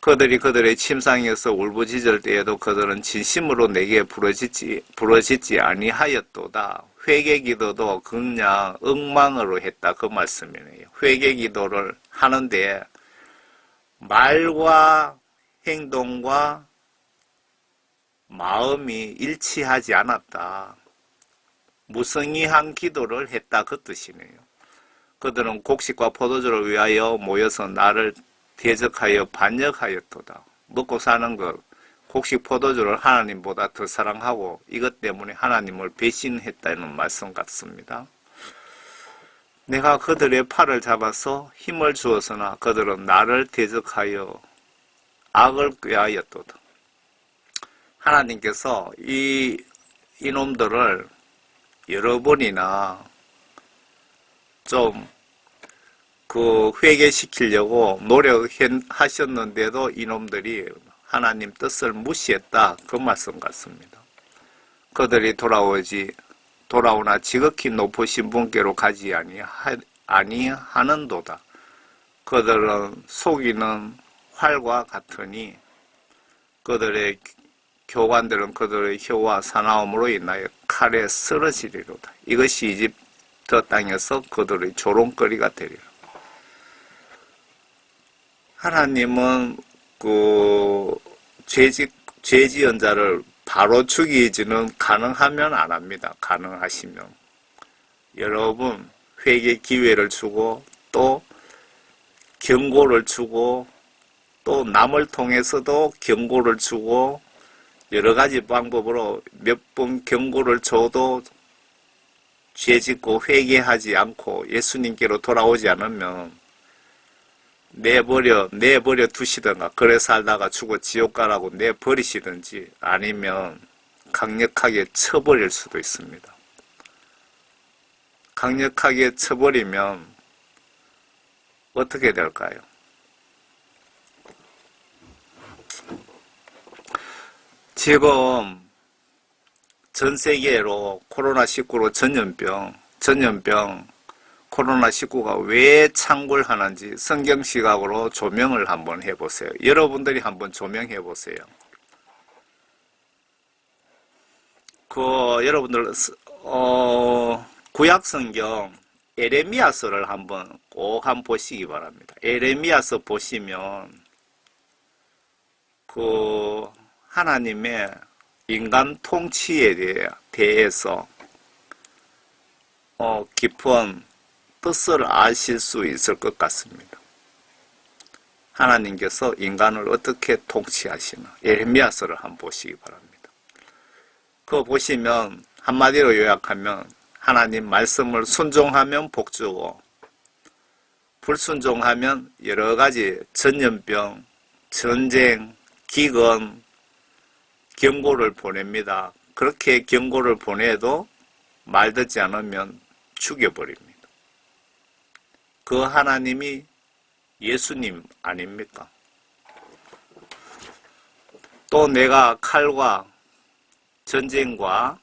A: 그들이 그들의 침상에서 울부짖을 때에도 그들은 진심으로 내게 부르짖지 아니하였도다. 회개기도도 그냥 엉망으로 했다. 그 말씀이네요. 회개기도를 하는데 말과 행동과 마음이 일치하지 않았다. 무성의한 기도를 했다. 그 뜻이네요. 그들은 곡식과 포도주를 위하여 모여서 나를 대적하여 반역하였도다. 먹고 사는 것, 곡식 포도주를 하나님보다 더 사랑하고 이것 때문에 하나님을 배신했다는 말씀 같습니다. 내가 그들의 팔을 잡아서 힘을 주었으나 그들은 나를 대적하여 악을 꾀하였도다. 하나님께서 이놈들을 여러 번이나 좀 회개시키려고 노력하셨는데도 이놈들이 하나님 뜻을 무시했다. 그 말씀 같습니다. 그들이 돌아오나 지극히 높으신 분께로 가지 아니하는도다. 그들은 속이는 활과 같으니 그들의 교관들은 그들의 혀와 사나움으로 인하여 칼에 쓰러지리로다. 이것이 이집트 땅에서 그들의 조롱거리가 되리라. 하나님은 죄 지은 자를 바로 죽이지는 가능하면 안 합니다. 가능하시면. 여러분, 회개 기회를 주고 또 경고를 주고 또 남을 통해서도 경고를 주고 여러 가지 방법으로 몇 번 경고를 줘도 죄 짓고 회개하지 않고 예수님께로 돌아오지 않으면 내버려 두시든가, 그래 살다가 죽어 지옥 가라고 내버리시든지 아니면 강력하게 쳐버릴 수도 있습니다. 강력하게 쳐버리면 어떻게 될까요? 지금 전 세계로 코로나19로 전염병 코로나19가 왜 창궐하는지 성경 시각으로 조명을 한번 해보세요. 여러분들이 한번 조명해 보세요. 여러분들 구약 성경 에레미야서를 꼭 한번 보시기 바랍니다. 에레미야서 보시면 하나님의 인간 통치에 대해서 깊은 뜻을 아실 수 있을 것 같습니다. 하나님께서 인간을 어떻게 통치하시나 에레미야서를 한번 보시기 바랍니다. 그거 보시면 한마디로 요약하면 하나님 말씀을 순종하면 복주고 불순종하면 여러 가지 전염병, 전쟁, 기근, 경고를 보냅니다. 그렇게 경고를 보내도 말 듣지 않으면 죽여버립니다. 그 하나님이 예수님 아닙니까? 또 내가 칼과 전쟁과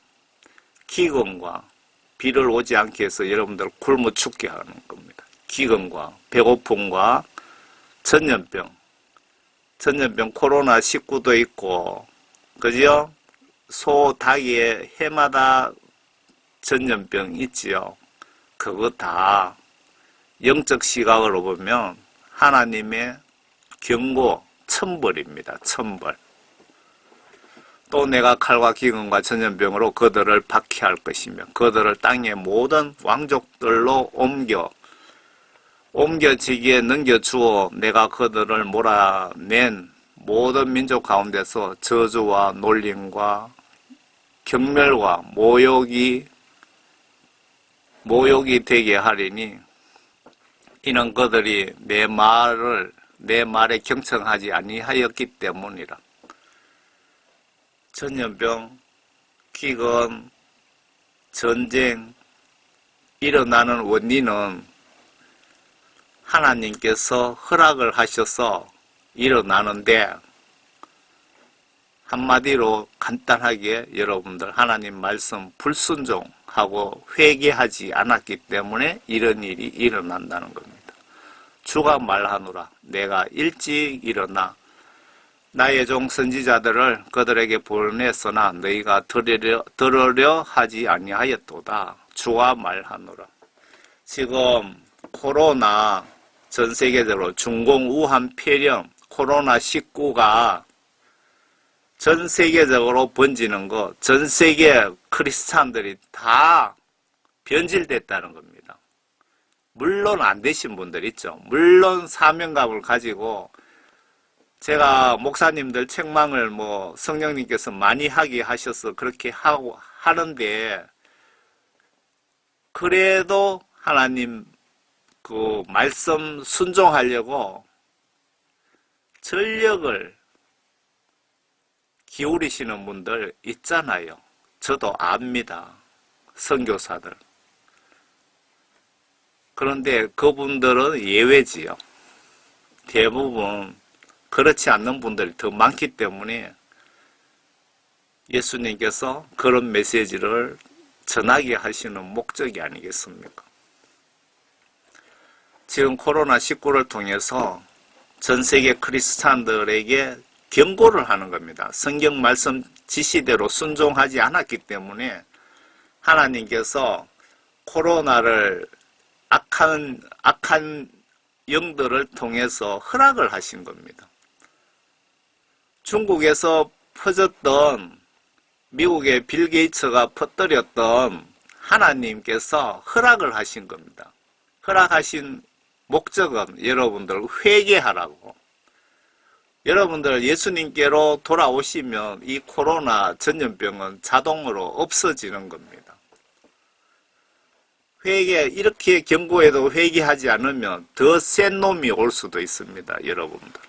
A: 기근과 비를 오지 않게 해서 여러분들 굶어 죽게 하는 겁니다. 기근과 배고픔과 전염병 코로나19도 있고, 그죠? 닭의 해마다 전염병 있지요. 그거 다 영적 시각으로 보면 하나님의 경고, 천벌입니다. 천벌. 또 내가 칼과 기근과 전염병으로 그들을 박해할 것이며 그들을 땅의 모든 왕족들로 옮겨지기에 넘겨주어 내가 그들을 몰아낸 모든 민족 가운데서 저주와 놀림과 경멸과 모욕이 되게 하리니 이는 그들이 내 말에 경청하지 아니하였기 때문이라. 전염병, 기근, 전쟁 일어나는 원인은 하나님께서 허락을 하셔서 일어나는데, 한마디로 간단하게 여러분들 하나님 말씀 불순종, 하고 회개하지 않았기 때문에 이런 일이 일어난다는 겁니다. 주가 말하노라. 내가 일찍 일어나 나의 종 선지자들을 그들에게 보냈으나 너희가 들으려 하지 아니하였도다. 주가 말하노라. 지금 코로나 전 세계적으로 중공우한폐렴 코로나19가 전 세계적으로 번지는 거, 전 세계 크리스찬들이 다 변질됐다는 겁니다. 물론 안 되신 분들 있죠. 물론 사명감을 가지고 제가 목사님들 책망을 성령님께서 많이 하게 하셔서 그렇게 하는데 그래도 하나님 그 말씀 순종하려고 전력을 기울이시는 분들 있잖아요. 저도 압니다. 선교사들. 그런데 그분들은 예외지요. 대부분 그렇지 않는 분들이 더 많기 때문에 예수님께서 그런 메시지를 전하게 하시는 목적이 아니겠습니까? 지금 코로나19를 통해서 전 세계 크리스찬들에게 경고를 하는 겁니다. 성경 말씀 지시대로 순종하지 않았기 때문에 하나님께서 코로나를 악한 영들을 통해서 허락을 하신 겁니다. 중국에서 퍼졌던 미국의 빌 게이츠가 퍼뜨렸던 하나님께서 허락을 하신 겁니다. 허락하신 목적은 여러분들 회개하라고. 여러분들 예수님께로 돌아오시면 이 코로나 전염병은 자동으로 없어지는 겁니다. 이렇게 경고해도 회개하지 않으면 더 센 놈이 올 수도 있습니다. 여러분들.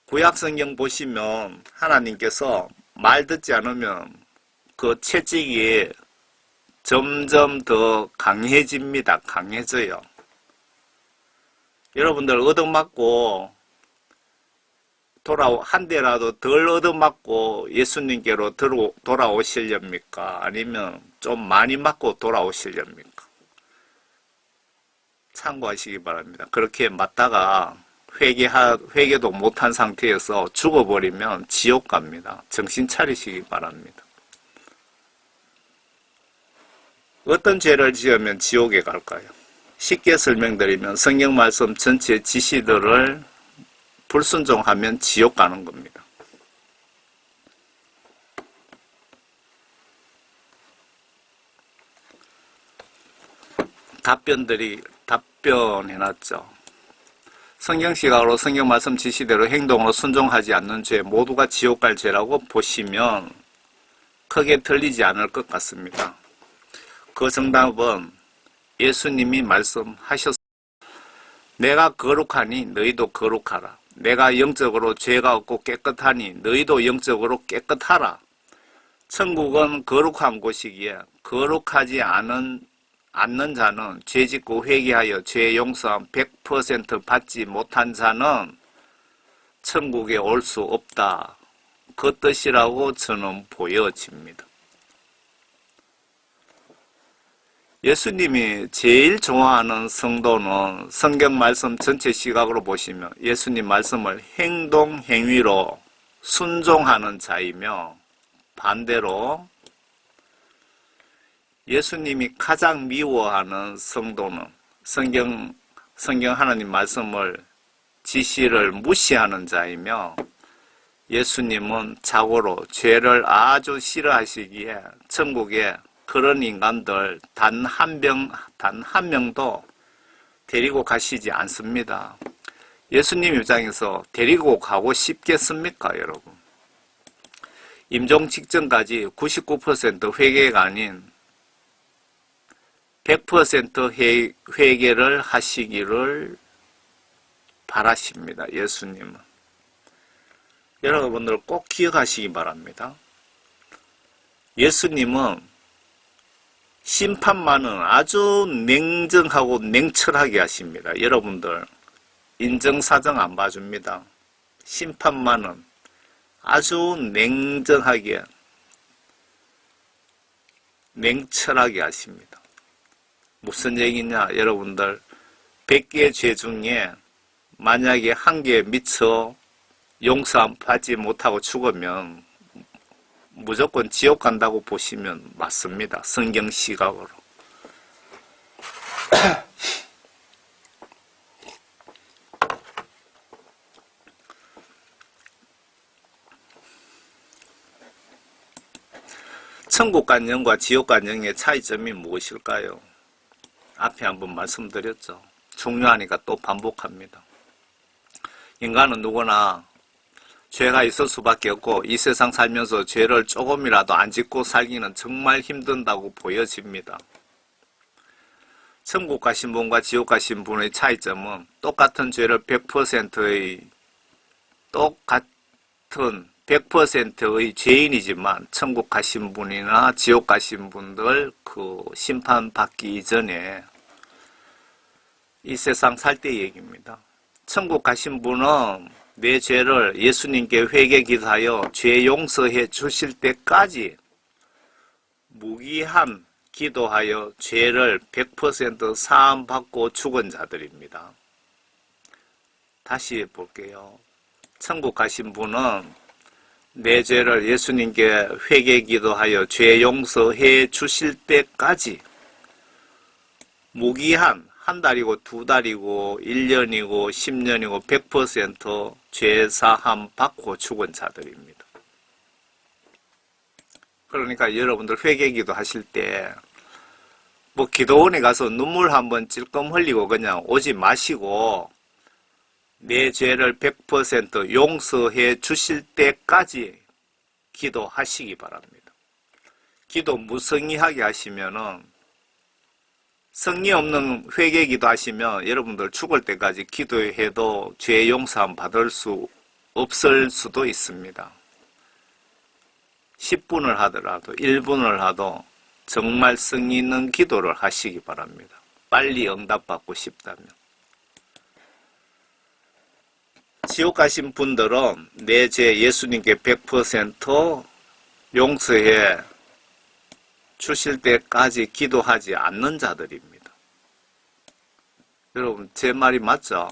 A: 구약성경 보시면 하나님께서 말 듣지 않으면 그 채찍이 점점 더 강해집니다. 강해져요. 여러분들 얻어맞고 한 대라도 덜 얻어맞고 예수님께로 돌아오시렵니까? 아니면 좀 많이 맞고 돌아오시렵니까? 참고하시기 바랍니다. 그렇게 맞다가 회개도 못한 상태에서 죽어버리면 지옥 갑니다. 정신 차리시기 바랍니다. 어떤 죄를 지으면 지옥에 갈까요? 쉽게 설명드리면 성경 말씀 전체 지시들을 불순종하면 지옥 가는 겁니다. 답변해놨죠. 성경 시각으로 성경 말씀 지시대로 행동으로 순종하지 않는 죄 모두가 지옥 갈 죄라고 보시면 크게 틀리지 않을 것 같습니다. 그 정답은 예수님이 말씀하셨습니다. 내가 거룩하니 너희도 거룩하라. 내가 영적으로 죄가 없고 깨끗하니 너희도 영적으로 깨끗하라. 천국은 거룩한 곳이기에 거룩하지 않는 자는 죄짓고 회개하여 죄 용서함 100% 받지 못한 자는 천국에 올 수 없다. 그 뜻이라고 저는 보여집니다. 예수님이 제일 좋아하는 성도는 성경 말씀 전체 시각으로 보시면 예수님 말씀을 행동, 행위로 순종하는 자이며 반대로 예수님이 가장 미워하는 성도는 성경 하나님 말씀을 지시를 무시하는 자이며 예수님은 자고로 죄를 아주 싫어하시기에 천국에 그런 인간들 단 한 명도 데리고 가시지 않습니다. 예수님 입장에서 데리고 가고 싶겠습니까, 여러분? 임종 직전까지 99% 회개가 아닌 100% 회개를 하시기를 바라십니다. 예수님은. 여러분들 꼭 기억하시기 바랍니다. 예수님은 심판만은 아주 냉정하고 냉철하게 하십니다. 여러분들 인정사정 안 봐줍니다. 심판만은 아주 냉정하게 냉철하게 하십니다. 무슨 얘기냐? 여러분들 100개의 죄 중에 만약에 한 개에 미처 용서 받지 못하고 죽으면 무조건 지옥 간다고 보시면 맞습니다. 성경 시각으로. 천국 간 영과 지옥 간 영의 차이점이 무엇일까요? 앞에 한번 말씀드렸죠. 중요하니까 또 반복합니다. 인간은 누구나 죄가 있을 수밖에 없고 이 세상 살면서 죄를 조금이라도 안 짓고 살기는 정말 힘든다고 보여집니다. 천국 가신 분과 지옥 가신 분의 차이점은 똑같은 죄를 100%의 죄인이지만 천국 가신 분이나 지옥 가신 분들 그 심판 받기 이전에 이 세상 살 때 얘기입니다. 천국 가신 분은 내 죄를 예수님께 회개 기도하여 죄 용서해 주실 때까지 무기한 기도하여 죄를 100% 사함받고 죽은 자들입니다. 다시 볼게요. 천국 가신 분은 내 죄를 예수님께 회개 기도하여 죄 용서해 주실 때까지 무기한 한 달이고 두 달이고 1년이고 10년이고 100% 죄사함 받고 죽은 자들입니다. 그러니까 여러분들 회개기도 하실 때 뭐 기도원에 가서 눈물 한번 찔끔 흘리고 그냥 오지 마시고 내 죄를 100% 용서해 주실 때까지 기도하시기 바랍니다. 기도 무성의하게 하시면은 성의 없는 회개기도 하시면 여러분들 죽을 때까지 기도해도 죄 용서함 받을 수 없을 수도 있습니다. 10분을 하더라도 1분을 하도 정말 성의 있는 기도를 하시기 바랍니다. 빨리 응답받고 싶다면. 지옥 가신 분들은 내 죄 예수님께 100% 용서해 주실 때까지 기도하지 않는 자들입니다. 여러분 제 말이 맞죠?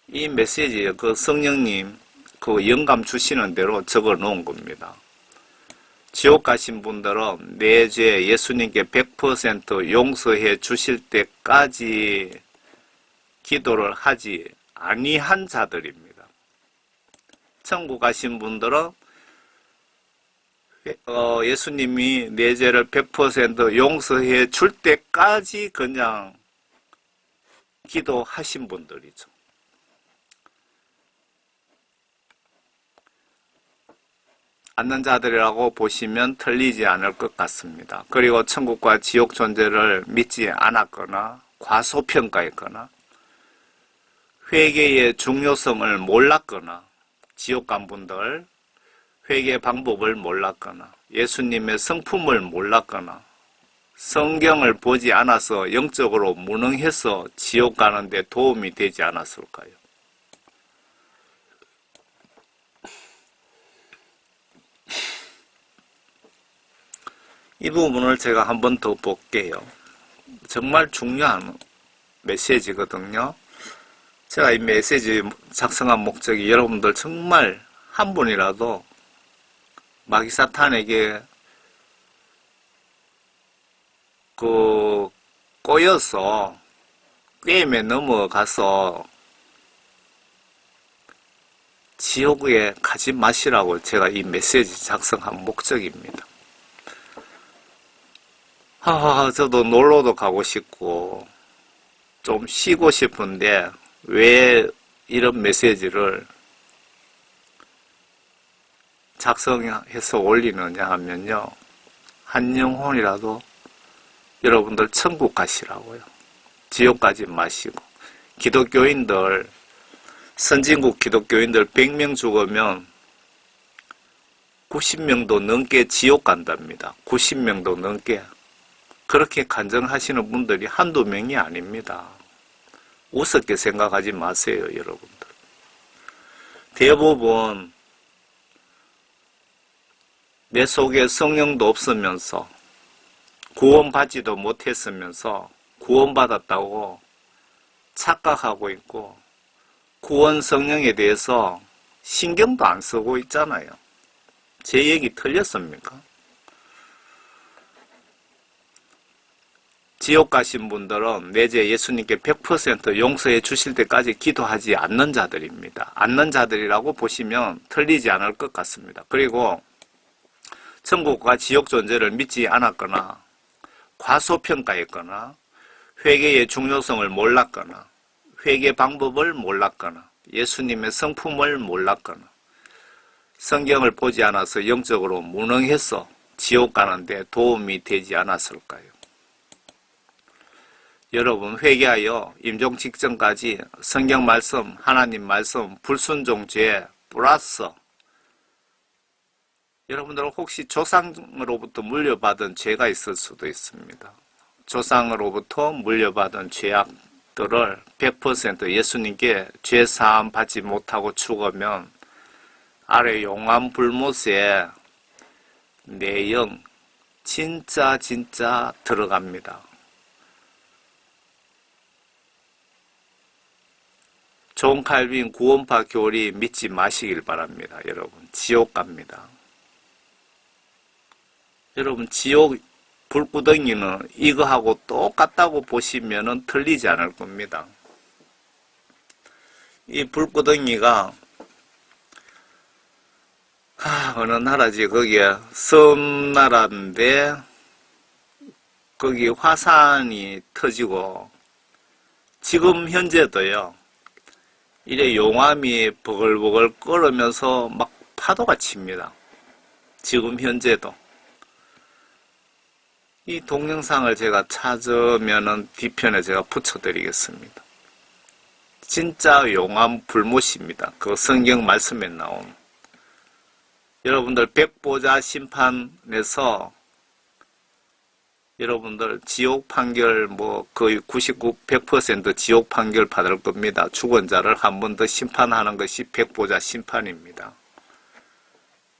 A: 이 메시지에 그 성령님 그 영감 주시는 대로 적어 놓은 겁니다. 지옥 가신 분들은 내 죄 예수님께 100% 용서해 주실 때까지 기도를 하지 아니한 자들입니다. 천국 가신 분들은 예수님이 내 죄를 100% 용서해 줄 때까지 그냥 기도하신 분들이죠. 않는 자들이라고 보시면 틀리지 않을 것 같습니다. 그리고 천국과 지옥 존재를 믿지 않았거나 과소평가했거나 회개의 중요성을 몰랐거나 지옥 간 분들 회개 방법을 몰랐거나 예수님의 성품을 몰랐거나 성경을 보지 않아서 영적으로 무능해서 지옥 가는데 도움이 되지 않았을까요? 이 부분을 제가 한 번 더 볼게요. 정말 중요한 메시지거든요. 제가 이 메시지 작성한 목적이 여러분들 정말 한 분이라도 마귀사탄에게 꼬여서 꾀임에 넘어가서 지옥에 가지 마시라고 제가 이 메시지 작성한 목적입니다. 저도 놀러도 가고 싶고 좀 쉬고 싶은데 왜 이런 메시지를 작성해서 올리느냐 하면요. 한 영혼이라도 여러분들 천국 가시라고요. 지옥 가지 마시고. 기독교인들, 선진국 기독교인들 100명 죽으면 90명도 넘게 지옥 간답니다. 90명도 넘게. 그렇게 간증하시는 분들이 한두 명이 아닙니다. 우습게 생각하지 마세요, 여러분들. 대부분 내 속에 성령도 없으면서 구원받지도 못했으면서 구원받았다고 착각하고 있고 구원 성령에 대해서 신경도 안 쓰고 있잖아요. 제 얘기 틀렸습니까? 지옥 가신 분들은 내재 예수님께 100% 용서해 주실 때까지 기도하지 않는 자들입니다. 않는 자들이라고 보시면 틀리지 않을 것 같습니다. 그리고 천국과 지옥 존재를 믿지 않았거나 과소평가했거나 회개의 중요성을 몰랐거나 회개 방법을 몰랐거나 예수님의 성품을 몰랐거나 성경을 보지 않아서 영적으로 무능해서 지옥 가는데 도움이 되지 않았을까요? 여러분 회개하여 임종 직전까지 성경 말씀, 하나님 말씀, 불순종죄 플러스 여러분들은 혹시 조상으로부터 물려받은 죄가 있을 수도 있습니다. 조상으로부터 물려받은 죄악들을 100% 예수님께 죄사함 받지 못하고 죽으면 아래 용암 불못에 내 영 진짜 들어갑니다. 존 칼빈 구원파 교리 믿지 마시길 바랍니다. 여러분 지옥 갑니다. 여러분 지옥 불구덩이는 이거하고 똑같다고 보시면 틀리지 않을 겁니다. 이 불구덩이가 어느 나라지 거기에 섬나라인데 거기 화산이 터지고 지금 현재도요. 이래 용암이 버글버글 끓으면서 막 파도가 칩니다. 지금 현재도. 이 동영상을 제가 찾으면은 뒤편에 제가 붙여드리겠습니다. 진짜 용암 불못입니다. 그 성경 말씀에 나온. 여러분들 백보자 심판에서 여러분들 지옥 판결 거의 99, 100% 지옥 판결 받을 겁니다. 죽은 자를 한 번 더 심판하는 것이 백보자 심판입니다.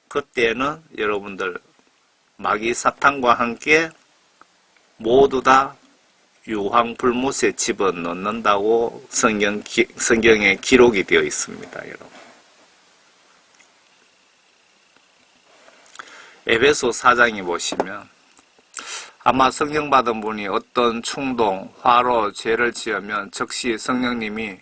A: 그때는 여러분들 마귀 사탄과 함께 모두 다 유황 불못에 집어넣는다고 성경에 기록이 되어 있습니다. 여러분. 에베소 4장에 보시면 아마 성령 받은 분이 어떤 충동, 화로, 죄를 지으면 즉시 성령님의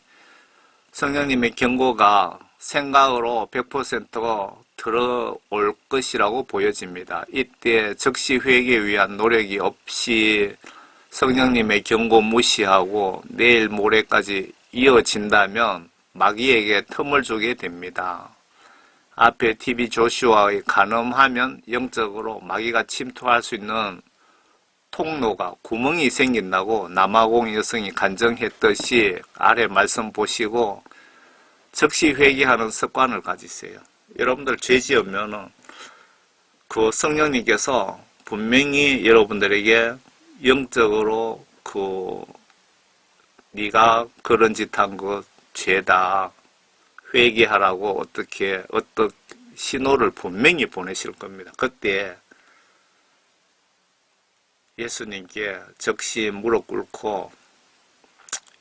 A: 경고가 생각으로 100% 들어올 것이라고 보여집니다. 이때 즉시 회개에 위한 노력이 없이 성령님의 경고 무시하고 내일 모레까지 이어진다면 마귀에게 틈을 주게 됩니다. 앞에 TV 조슈아의 간음하면 영적으로 마귀가 침투할 수 있는 통로가 구멍이 생긴다고 남아공 여성이 간증했듯이 아래 말씀 보시고 즉시 회개하는 습관을 가지세요. 여러분들 죄 지으면은 그 성령님께서 분명히 여러분들에게 영적으로 네가 그런 짓 한 거 죄다 회개하라고 어떤 신호를 분명히 보내실 겁니다. 그때 예수님께 즉시 무릎 꿇고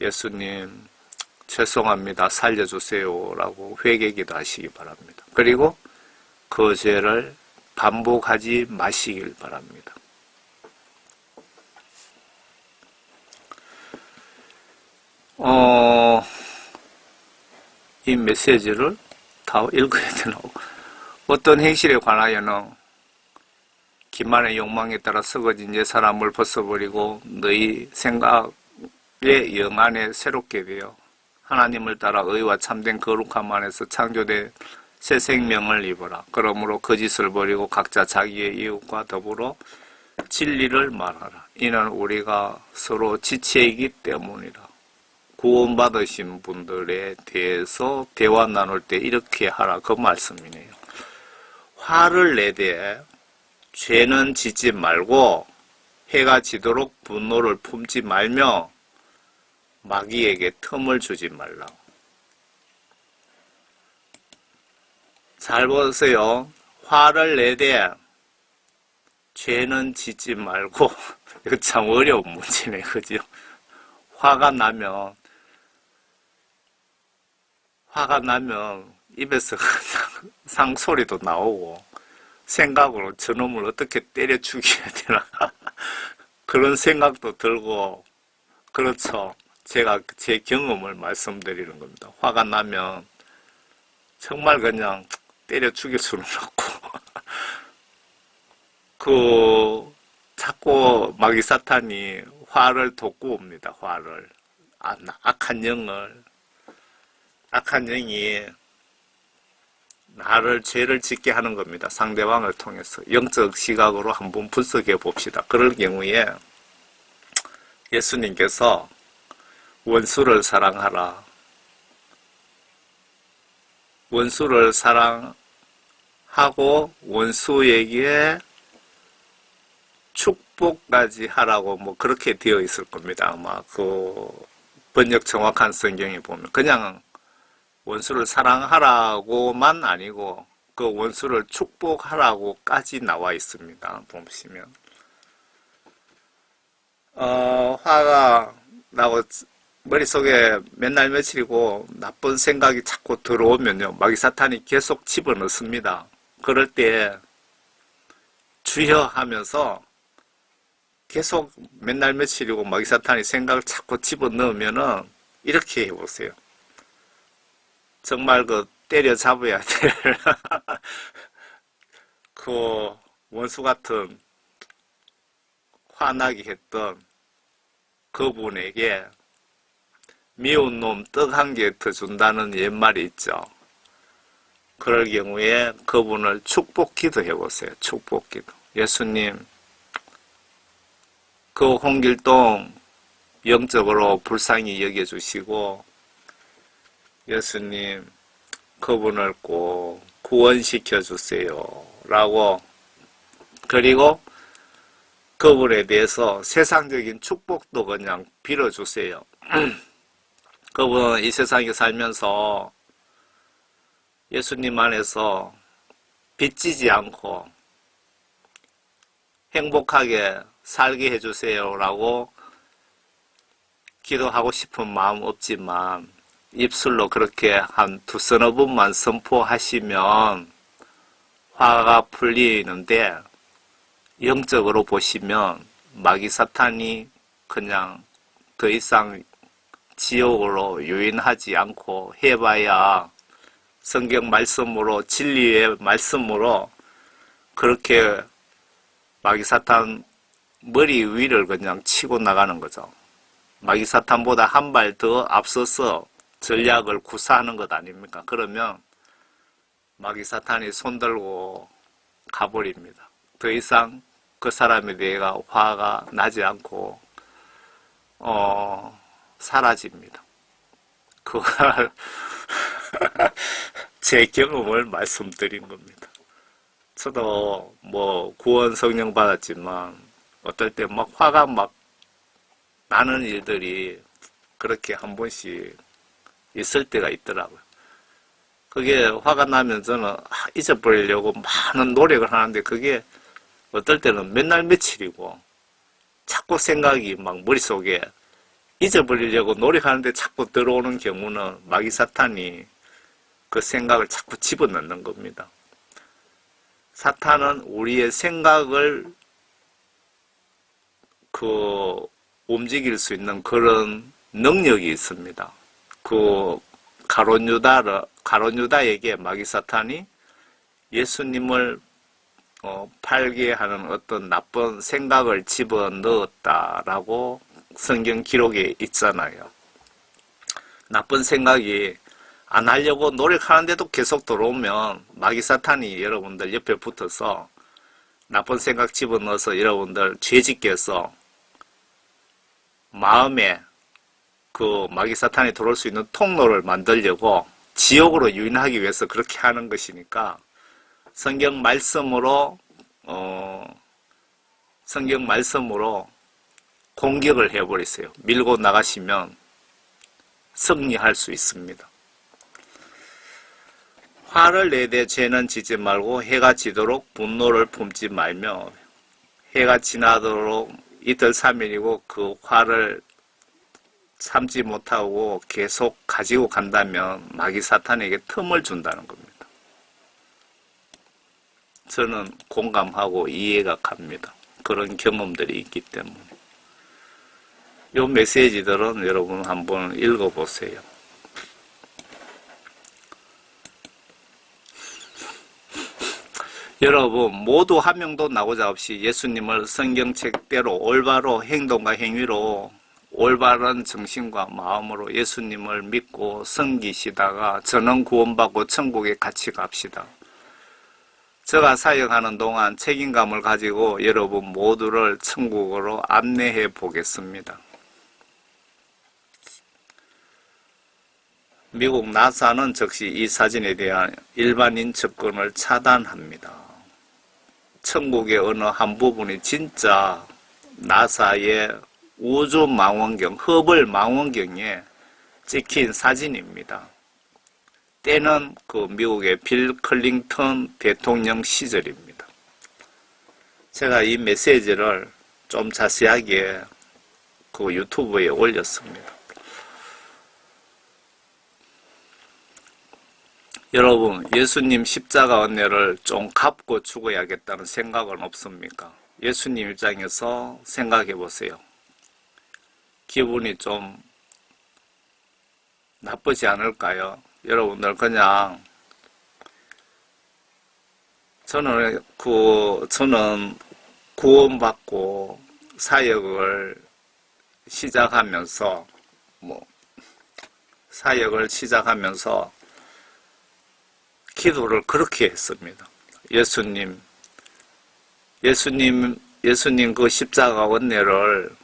A: 예수님 죄송합니다. 살려주세요 라고 회개기도 하시기 바랍니다. 그리고 그 죄를 반복하지 마시길 바랍니다. 이 메시지를 다 읽어야 되나? 어떤 행실에 관하여는 기만의 욕망에 따라 썩어진 옛 사람을 벗어버리고 너희 생각의 영 안에 새롭게 되어 하나님을 따라 의와 참된 거룩함 안에서 창조된 새 생명을 입어라. 그러므로 거짓을 버리고 각자 자기의 이웃과 더불어 진리를 말하라. 이는 우리가 서로 지체이기 때문이라. 구원받으신 분들에 대해서 대화 나눌 때 이렇게 하라. 그 말씀이네요. 화를 내되 죄는 짓지 말고 해가 지도록 분노를 품지 말며 마귀에게 틈을 주지 말라. 잘 보세요. 화를 내되 죄는 짓지 말고 이거 참 어려운 문제네, 그죠? 화가 나면 입에서 그냥 상소리도 나오고 생각으로 저놈을 어떻게 때려 죽여야 되나 그런 생각도 들고 그렇죠. 제가 제 경험을 말씀드리는 겁니다. 화가 나면 정말 그냥 때려 죽일 수는 없고 자꾸 마귀 사탄이 화를 돋구옵니다. 화를 악한 영이 나를 죄를 짓게 하는 겁니다. 상대방을 통해서 영적 시각으로 한번 분석해 봅시다. 그럴 경우에 예수님께서 원수를 사랑하라. 원수를 사랑하고 원수에게 축복까지 하라고 뭐 그렇게 되어 있을 겁니다. 아마 그 번역 정확한 성경에 보면 그냥 원수를 사랑하라고만 아니고 그 원수를 축복하라고까지 나와 있습니다. 보시면 화가 나고 머릿속에 맨날 며칠이고 나쁜 생각이 자꾸 들어오면요 마귀 사탄이 계속 집어넣습니다. 그럴 때 주여 하면서 계속 맨날 며칠이고 마귀 사탄이 생각을 자꾸 집어넣으면은 이렇게 해보세요. 정말 때려잡아야 될 그 원수 같은 화나게 했던 그분에게 미운 놈 떡 한 개 더 준다는 옛말이 있죠. 그럴 경우에 그분을 축복기도 해보세요. 축복기도. 예수님, 그 홍길동 영적으로 불쌍히 여겨주시고 예수님, 그분을 꼭 구원시켜 주세요. 라고 그리고 그분에 대해서 세상적인 축복도 그냥 빌어주세요. 그분은 이 세상에 살면서 예수님 안에서 빚지지 않고 행복하게 살게 해주세요 라고 기도하고 싶은 마음 없지만 입술로 그렇게 한 두서너 번만 선포하시면 화가 풀리는데 영적으로 보시면 마귀 사탄이 그냥 더 이상 지옥으로 유인하지 않고 해봐야 성경 말씀으로 진리의 말씀으로 그렇게 마귀 사탄 머리 위를 그냥 치고 나가는 거죠. 마귀 사탄보다 한 발 더 앞서서 전략을 구사하는 것 아닙니까? 그러면 마귀 사탄이 손들고 가버립니다. 더 이상 그 사람에 대해 화가 나지 않고 사라집니다. 그걸 제 경험을 말씀드린 겁니다. 저도 뭐 구원 성령 받았지만 어떨 때 막 화가 막 나는 일들이 그렇게 한 번씩 있을 때가 있더라고요. 그게 화가 나면 저는 잊어버리려고 많은 노력을 하는데 그게 어떨 때는 맨날 며칠이고 자꾸 생각이 막 머릿속에 잊어버리려고 노력하는데 자꾸 들어오는 경우는 마귀 사탄이 그 생각을 자꾸 집어넣는 겁니다. 사탄은 우리의 생각을 움직일 수 있는 그런 능력이 있습니다. 가룟 유다에게 마귀 사탄이 예수님을 팔게 하는 어떤 나쁜 생각을 집어넣었다라고 성경 기록에 있잖아요. 나쁜 생각이 안 하려고 노력하는데도 계속 들어오면 마귀 사탄이 여러분들 옆에 붙어서 나쁜 생각 집어넣어서 여러분들 죄짓게 해서 마음에 마귀 사탄이 들어올 수 있는 통로를 만들려고 지옥으로 유인하기 위해서 그렇게 하는 것이니까 성경 말씀으로 공격을 해버리세요. 밀고 나가시면 승리할 수 있습니다. 화를 내되 죄는 지지 말고 해가 지도록 분노를 품지 말며 해가 지나도록 이틀 3일이고 그 화를 참지 못하고 계속 가지고 간다면 마귀 사탄에게 틈을 준다는 겁니다. 저는 공감하고 이해가 갑니다. 그런 경험들이 있기 때문에. 이 메시지들은 여러분 한번 읽어보세요. 여러분 모두 한 명도 나오자 없이 예수님을 성경책대로 올바로 행동과 행위로 올바른 정신과 마음으로 예수님을 믿고 섬기시다가 저는 구원받고 천국에 같이 갑시다. 제가 사역하는 동안 책임감을 가지고 여러분 모두를 천국으로 안내해 보겠습니다. 미국 나사는 즉시 이 사진에 대한 일반인 접근을 차단합니다. 천국의 어느 한 부분이 진짜 나사의 우주망원경, 허블 망원경에 찍힌 사진입니다. 때는 그 미국의 빌 클린턴 대통령 시절입니다. 제가 이 메시지를 좀 자세하게 그 유튜브에 올렸습니다. 여러분, 예수님 십자가 은혜를 좀 갚고 죽어야겠다는 생각은 없습니까? 예수님 입장에서 생각해 보세요. 기분이 좀 나쁘지 않을까요? 여러분들 그냥 저는 구원받고 사역을 시작하면서 기도를 그렇게 했습니다. 예수님 그 십자가 은혜를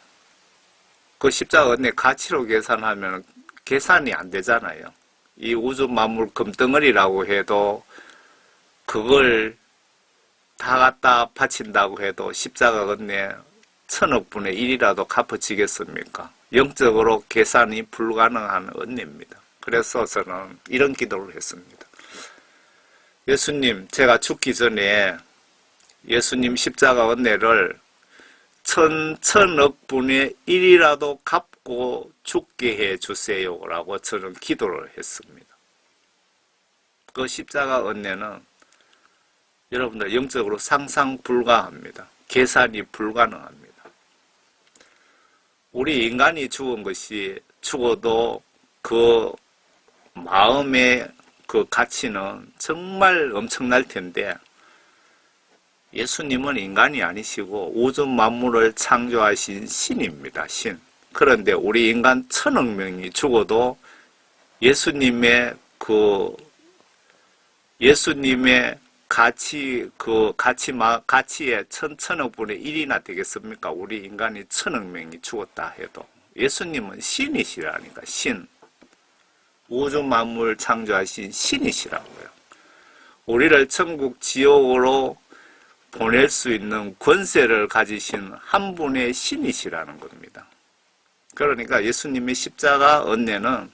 A: 그 십자가 은혜 가치로 계산하면 계산이 안 되잖아요. 이 우주 만물 금덩어리라고 해도 그걸 다 갖다 바친다고 해도 십자가 은혜 1000억분의 1이라도 갚아지겠습니까? 영적으로 계산이 불가능한 은혜입니다. 그래서 저는 이런 기도를 했습니다. 예수님, 제가 죽기 전에 예수님 십자가 은혜를 1000억분의 1이라도 갚고 죽게 해주세요 라고 저는 기도를 했습니다. 그 십자가 은혜는 여러분들 영적으로 상상 불가합니다. 계산이 불가능합니다. 우리 인간이 죽은 것이 죽어도 그 마음의 그 가치는 정말 엄청날 텐데 예수님은 인간이 아니시고 우주 만물을 창조하신 신입니다. 신. 그런데 우리 인간 1000억 명이 죽어도 예수님의 가치의 1000억분의 1이나 되겠습니까? 우리 인간이 1000억 명이 죽었다 해도 예수님은 신이시라니까. 신. 우주 만물 창조하신 신이시라고요. 우리를 천국 지옥으로 보낼 수 있는 권세를 가지신 한 분의 신이시라는 겁니다. 그러니까 예수님의 십자가 은혜는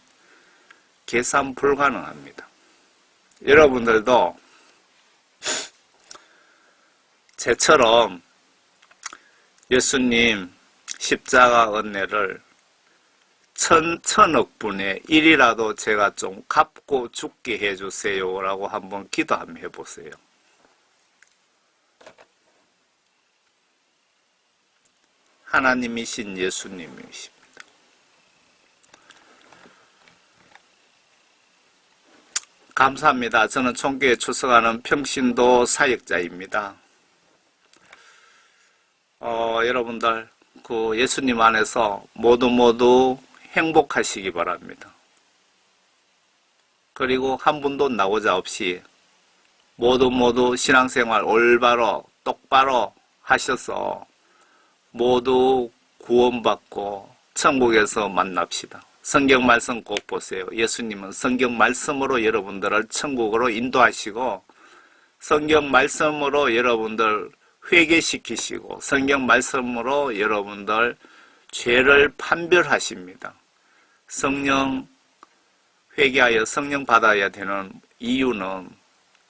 A: 계산 불가능합니다. 여러분들도 제처럼 예수님 십자가 은혜를 1000억분의 1이라도 제가 좀 갚고 죽게 해주세요 라고 한번 기도 한번 해보세요. 하나님이신 예수님이십니다. 감사합니다. 저는 총교에 출석하는 평신도 사역자입니다. 여러분들 그 예수님 안에서 모두 행복하시기 바랍니다. 그리고 한 분도 나오자 없이 모두 신앙생활 올바로 똑바로 하셔서 모두 구원받고 천국에서 만납시다. 성경 말씀 꼭 보세요. 예수님은 성경 말씀으로 여러분들을 천국으로 인도하시고 성경 말씀으로 여러분들 회개시키시고 성경 말씀으로 여러분들 죄를 판별하십니다. 성령 회개하여 성령 받아야 되는 이유는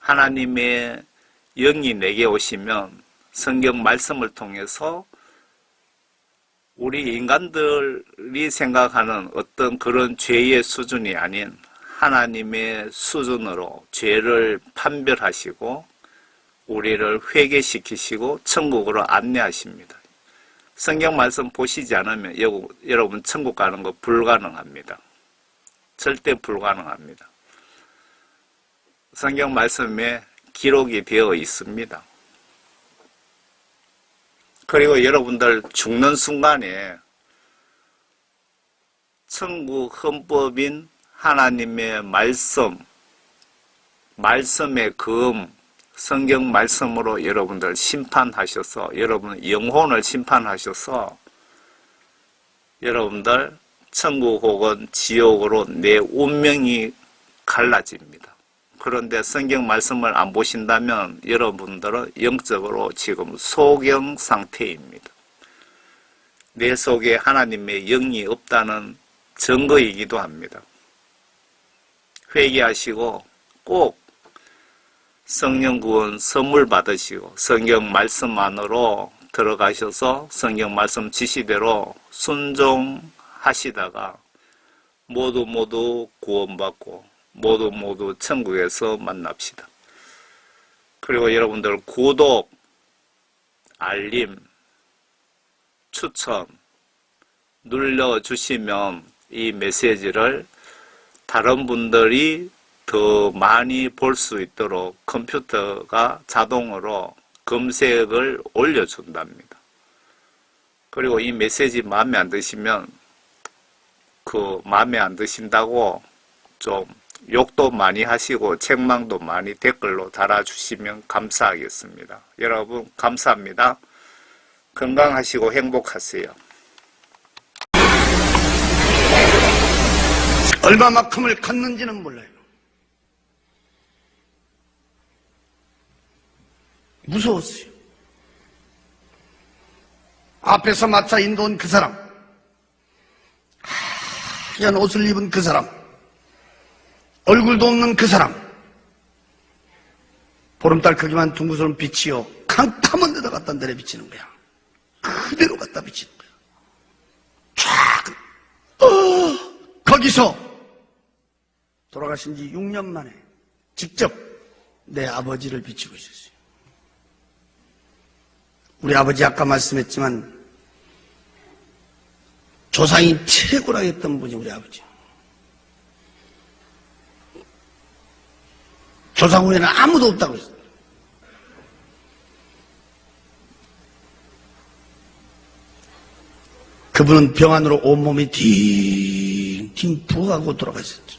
A: 하나님의 영이 내게 오시면 성경 말씀을 통해서 우리 인간들이 생각하는 어떤 그런 죄의 수준이 아닌 하나님의 수준으로 죄를 판별하시고 우리를 회개시키시고 천국으로 안내하십니다. 성경 말씀 보시지 않으면 여러분 천국 가는 거 불가능합니다. 절대 불가능합니다. 성경 말씀에 기록이 되어 있습니다. 그리고 여러분들 죽는 순간에 천국 헌법인 하나님의 말씀의 금, 성경 말씀으로 여러분들 심판하셔서 여러분 영혼을 심판하셔서 여러분들 천국 혹은 지옥으로 내 운명이 갈라집니다. 그런데 성경 말씀을 안 보신다면 여러분들은 영적으로 지금 소경 상태입니다. 내 속에 하나님의 영이 없다는 증거이기도 합니다. 회개하시고 꼭 성령 구원 선물 받으시고 성경 말씀 안으로 들어가셔서 성경 말씀 지시대로 순종하시다가 모두 구원받고 모두 천국에서 만납시다. 그리고 여러분들 구독, 알림, 추천 눌러주시면 이 메시지를 다른 분들이 더 많이 볼 수 있도록 컴퓨터가 자동으로 검색을 올려준답니다. 그리고 이 메시지 마음에 안 드시면 마음에 안 드신다고 좀 욕도 많이 하시고 책망도 많이 댓글로 달아주시면 감사하겠습니다. 여러분 감사합니다. 건강하시고 행복하세요.
B: 얼마만큼을 갔는지는 몰라요. 무서웠어요. 앞에서 마차 인도온 그 사람, 하얀 옷을 입은 그 사람, 얼굴도 없는 그 사람, 보름달 크기만 둥그스런 빛이요 캄캄한 데다 갖다 내려비치는 거야. 그대로 갖다 비치는 거야. 쫙 거기서 돌아가신 지 6년 만에 직접 내 아버지를 비치고 있었어요. 우리 아버지 아까 말씀했지만 조상이 최고라 했던 분이 우리 아버지. 조상 후에는 아무도 없다고 했어요. 그분은 병안으로 온몸이 팅팅 부어가고 돌아가셨죠.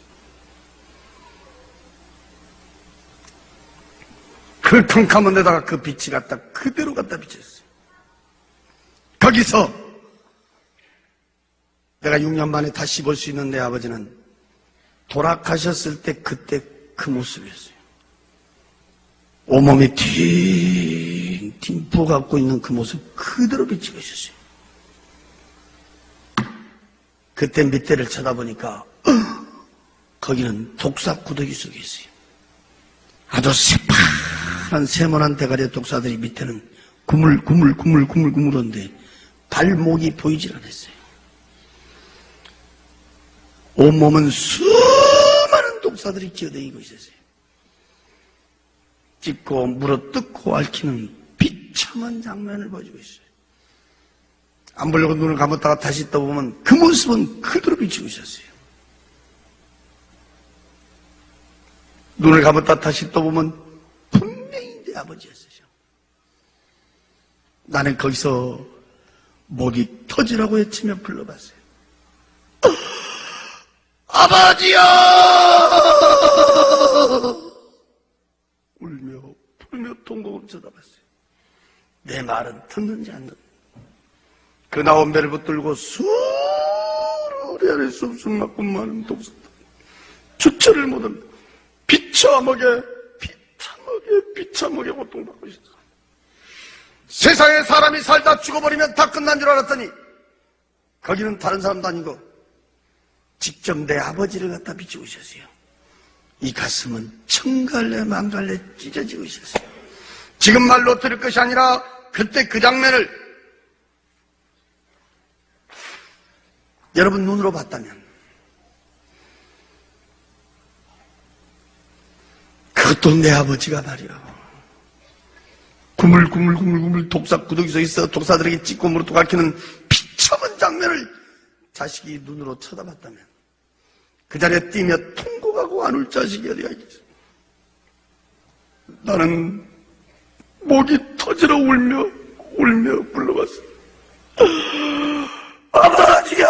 B: 그 캄캄한 데다가 그 빛이 갖다 그대로 갖다 비쳤어요. 거기서 내가 6년 만에 다시 볼 수 있는 내 아버지는 돌아가셨을 때 그때 그 모습이었어요. 온몸이 팅팅 부어갖고 있는 그 모습 그대로 비치고 있었어요. 그때 밑에를 쳐다보니까 거기는 독사 구더기 속에 있어요. 아주 새파란 세모난 대가리의 독사들이 밑에는 구물구물한데 발목이 보이질 않았어요. 온몸은 수많은 독사들이 기어다니고 있었어요. 찢고 물어뜯고 앓히는 비참한 장면을 보여주고 있어요. 안 보려고 눈을 감았다가 다시 떠보면 그 모습은 그대로 비치고 있었어요. 눈을 감았다 다시 떠보면 분명히 내 아버지였어요. 나는 거기서 목이 터지라고 외치며 불러봤어요. 아버지야! 울며 풀며 통곡으로 쳐다봤어요. 내 말은 듣는지 안 듣는지. 그 나온 배를 붙들고 수를 헤아릴 수 없을 만큼 많은 독사들 주체를 못합니다. 비참하게 고통받고 있었어요. 세상에 사람이 살다 죽어버리면 다 끝난 줄 알았더니 거기는 다른 사람도 아니고 직접 내 아버지를 갖다 비추고 있었어요. 이 가슴은 천갈래 만갈래 찢어지고 있었어요. 지금 말로 들을 것이 아니라 그때 그 장면을 여러분 눈으로 봤다면 그것도 내 아버지가 말이야. 구물구물구물구물 독사 구덩이 서 있어 독사들에게 찢고 무릎도 가르치는 비참한 장면을 자식이 눈으로 쳐다봤다면 그 자리에 뛰며 통곡하고 안 울 자식이 어디가 있겠어. 나는 목이 터지러 울며 불러봤어. 아버지야!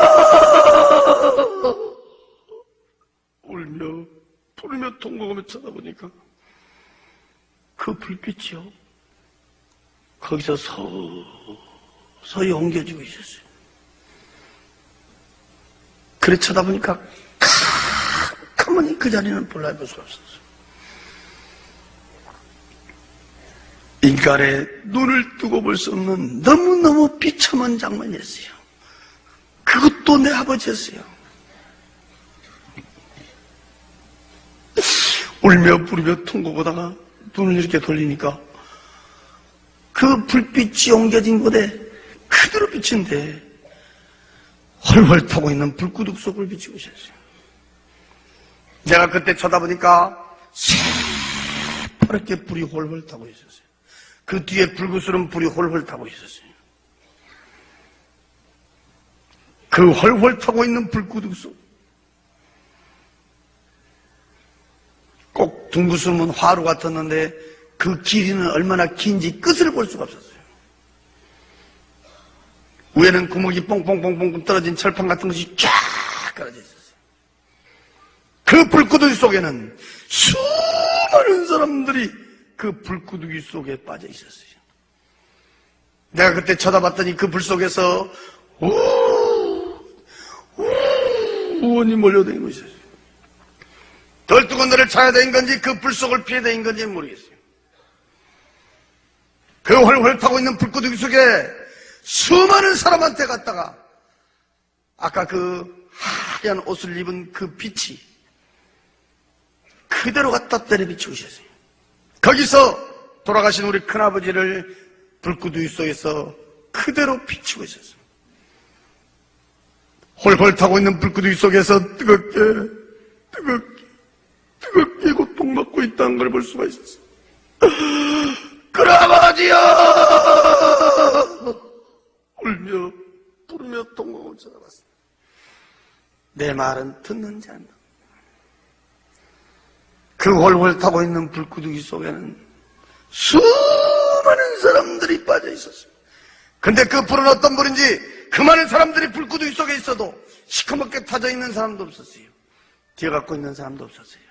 B: 울며 부르며 통곡하며 쳐다보니까 그 불빛이요 거기서 서서히 옮겨지고 있었어요. 그래 쳐다보니까 가만히 그 자리는 볼라볼 수 없었어요. 인간의 눈을 뜨고 볼 수 없는 너무너무 비참한 장면이었어요. 그것도 내 아버지였어요. 울며 부르며 통곡하다가 눈을 이렇게 돌리니까 그 불빛이 옮겨진 곳에 그대로 비친데 훨훨 타고 있는 불구둑 속을 비치고 있었어요. 내가 그때 쳐다보니까 새파랗게 불이 훨훨 타고 있었어요. 그 뒤에 불구스러운 불이 훨훨 타고 있었어요. 그 훨훨 타고 있는 불구둑 속 꼭 둥그스름은 화로 같았는데 그 길이는 얼마나 긴지 끝을 볼 수가 없었어요. 위에는 구멍이 뽕뽕뽕뽕 떨어진 철판 같은 것이 쫙 깔아져 있었어요. 그 불구덩이 속에는 수많은 사람들이 그 불구덩이 속에 빠져 있었어요. 내가 그때 쳐다봤더니 그 불 속에서 우원이 몰려다니고 있었어요. 덜 뜨거운 데를 차야 되는 건지 그 불 속을 피해야 되는 건지 모르겠어요. 그 훨훨 타고 있는 불구덩이 속에 수많은 사람한테 갔다가 아까 그 하얀 옷을 입은 그 빛이 그대로 갖다 때려 비추고 있었어요. 거기서 돌아가신 우리 큰아버지를 불구덩이 속에서 그대로 비추고 있었어요. 훨훨 타고 있는 불구덩이 속에서 뜨겁게 고통받고 있다는 걸 볼 수가 있었어요. 큰아버지야! 울며 부르며 통곡을 쳐다봤습니다. 내 말은 듣는지 안 듣는지. 그 훨훨 타고 있는 불구덩이 속에는 수많은 사람들이 빠져 있었습니다. 근데 그 불은 어떤 불인지 그 많은 사람들이 불구덩이 속에 있어도 시커멓게 타져 있는 사람도 없었어요. 뒤어갖고 있는 사람도 없었어요.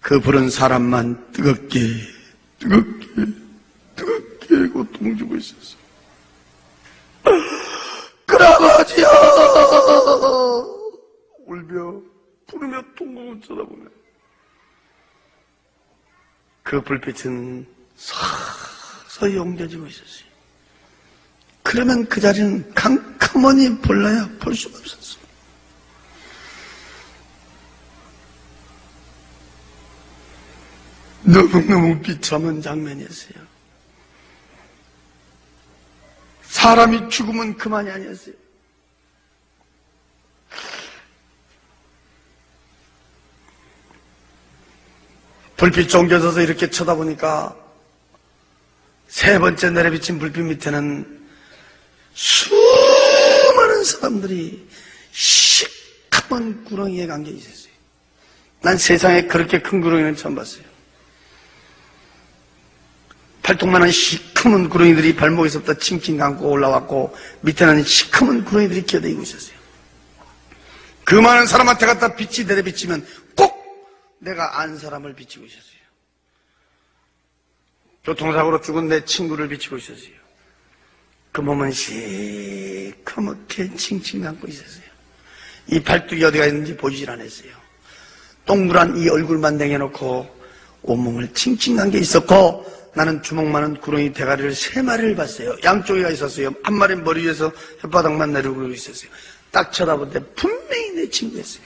B: 그 불은 사람만 뜨겁게 고통 주고 있었어요. 큰아버지야! 울며 부르며 통곡을 쳐다보며 그 불빛은 서서히 옮겨지고 있었어요. 그러면 그 자리는 캄캄하니 볼라야 볼 수가 없었어요. 너무너무 비참한 장면이었어요. 사람이 죽으면 그만이 아니었어요. 불빛 옮겨져서 이렇게 쳐다보니까 세 번째 내려비친 불빛 밑에는 수많은 사람들이 시커먼 구렁이에 감겨 있었어요. 난 세상에 그렇게 큰 구렁이는 처음 봤어요. 발톱만한 시커먼 구렁이들이 발목에서부터 칭칭 감고 올라왔고 밑에는 시커먼 구렁이들이 기어다니고 있었어요. 그 많은 사람한테 갖다 빛이 내려비치면 꼭 내가 안 사람을 비치고 있었어요. 교통사고로 죽은 내 친구를 비치고 있었어요. 그 몸은 시커멓게 칭칭 감고 있었어요. 이 팔뚝이 어디가 있는지 보이질 않았어요. 동그란 이 얼굴만 내려놓고 온몸을 칭칭 감겨 있었고 나는 주먹만한 구렁이 대가리를 3마리를 봤어요. 양쪽에가 있었어요. 한 마리는 머리 위에서 혓바닥만 내려오고 있었어요. 딱 쳐다볼 때 분명히 내 친구였어요.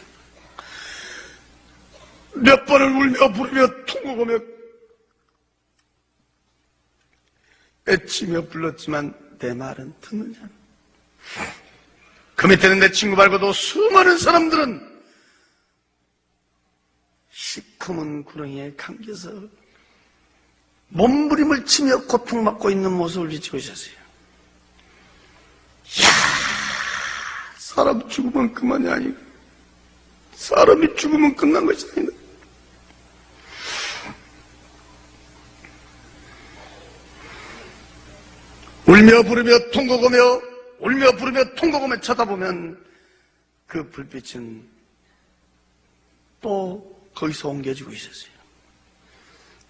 B: 몇 번을 울며 부르며 통곡하며 애치며 불렀지만 내 말은 듣느냐. 그 밑에는 내 친구 말고도 수많은 사람들은 시커먼 구렁이에 감겨서 몸부림을 치며 고통받고 있는 모습을 비치고 있었어요. 이야, 사람 죽으면 그만이 아니고 사람이 죽으면 끝난 것이 아니다. 울며 부르며 통곡하며 울며 부르며 통곡하며 쳐다보면 그 불빛은 또 거기서 옮겨지고 있었어요.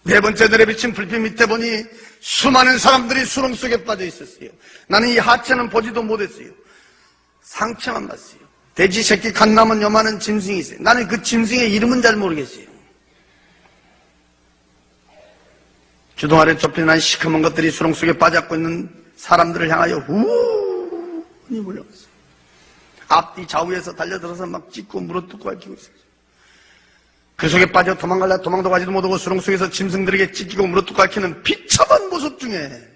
B: 네 번째 내려비친 불빛 밑에 보니 수많은 사람들이 수렁 속에 빠져 있었어요. 나는 이 하체는 보지도 못했어요. 상체만 봤어요. 돼지 새끼 갓 남은 요만한 짐승이 있어요. 나는 그 짐승의 이름은 잘 모르겠어요. 주둥 아래 좁힌 한 시커먼 것들이 수렁 속에 빠졌고 있는 사람들을 향하여 우니 몰려갔어요. 앞뒤 좌우에서 달려들어서 막 찢고 물어뜯고 핥히고 있어요. 그 속에 빠져 도망갈라 도망도 가지도 못하고 수렁 속에서 짐승들에게 찢기고 물어뜯고 핥히는 비참한 모습 중에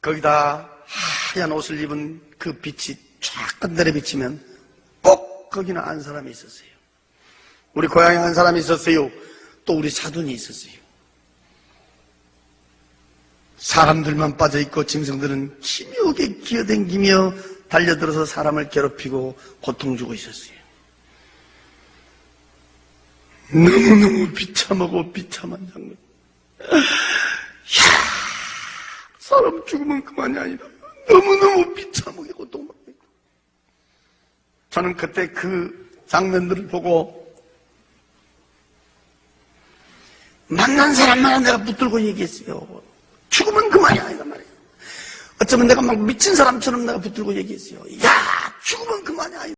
B: 거기다 하얀 옷을 입은 그 빛이 쫙 내려 비치면 꼭 거기는 한 사람이 있었어요. 우리 고향에 한 사람이 있었어요. 또 우리 사돈이 있었어요. 사람들만 빠져있고 짐승들은 기묘하게 기어댕기며 달려들어서 사람을 괴롭히고 고통 주고 있었어요. 너무너무 비참하고 비참한 장면. 이야, 사람 죽으면 그만이 아니라 너무너무 비참하게 고통받고 있다. 저는 그때 그 장면들을 보고 만난 사람마다 내가 붙들고 얘기했어요. 죽으면 그만이 아니다 말이에요. 어쩌면 내가 막 미친 사람처럼 내가 붙들고 얘기했어요. 야, 죽으면 그만이 아니다.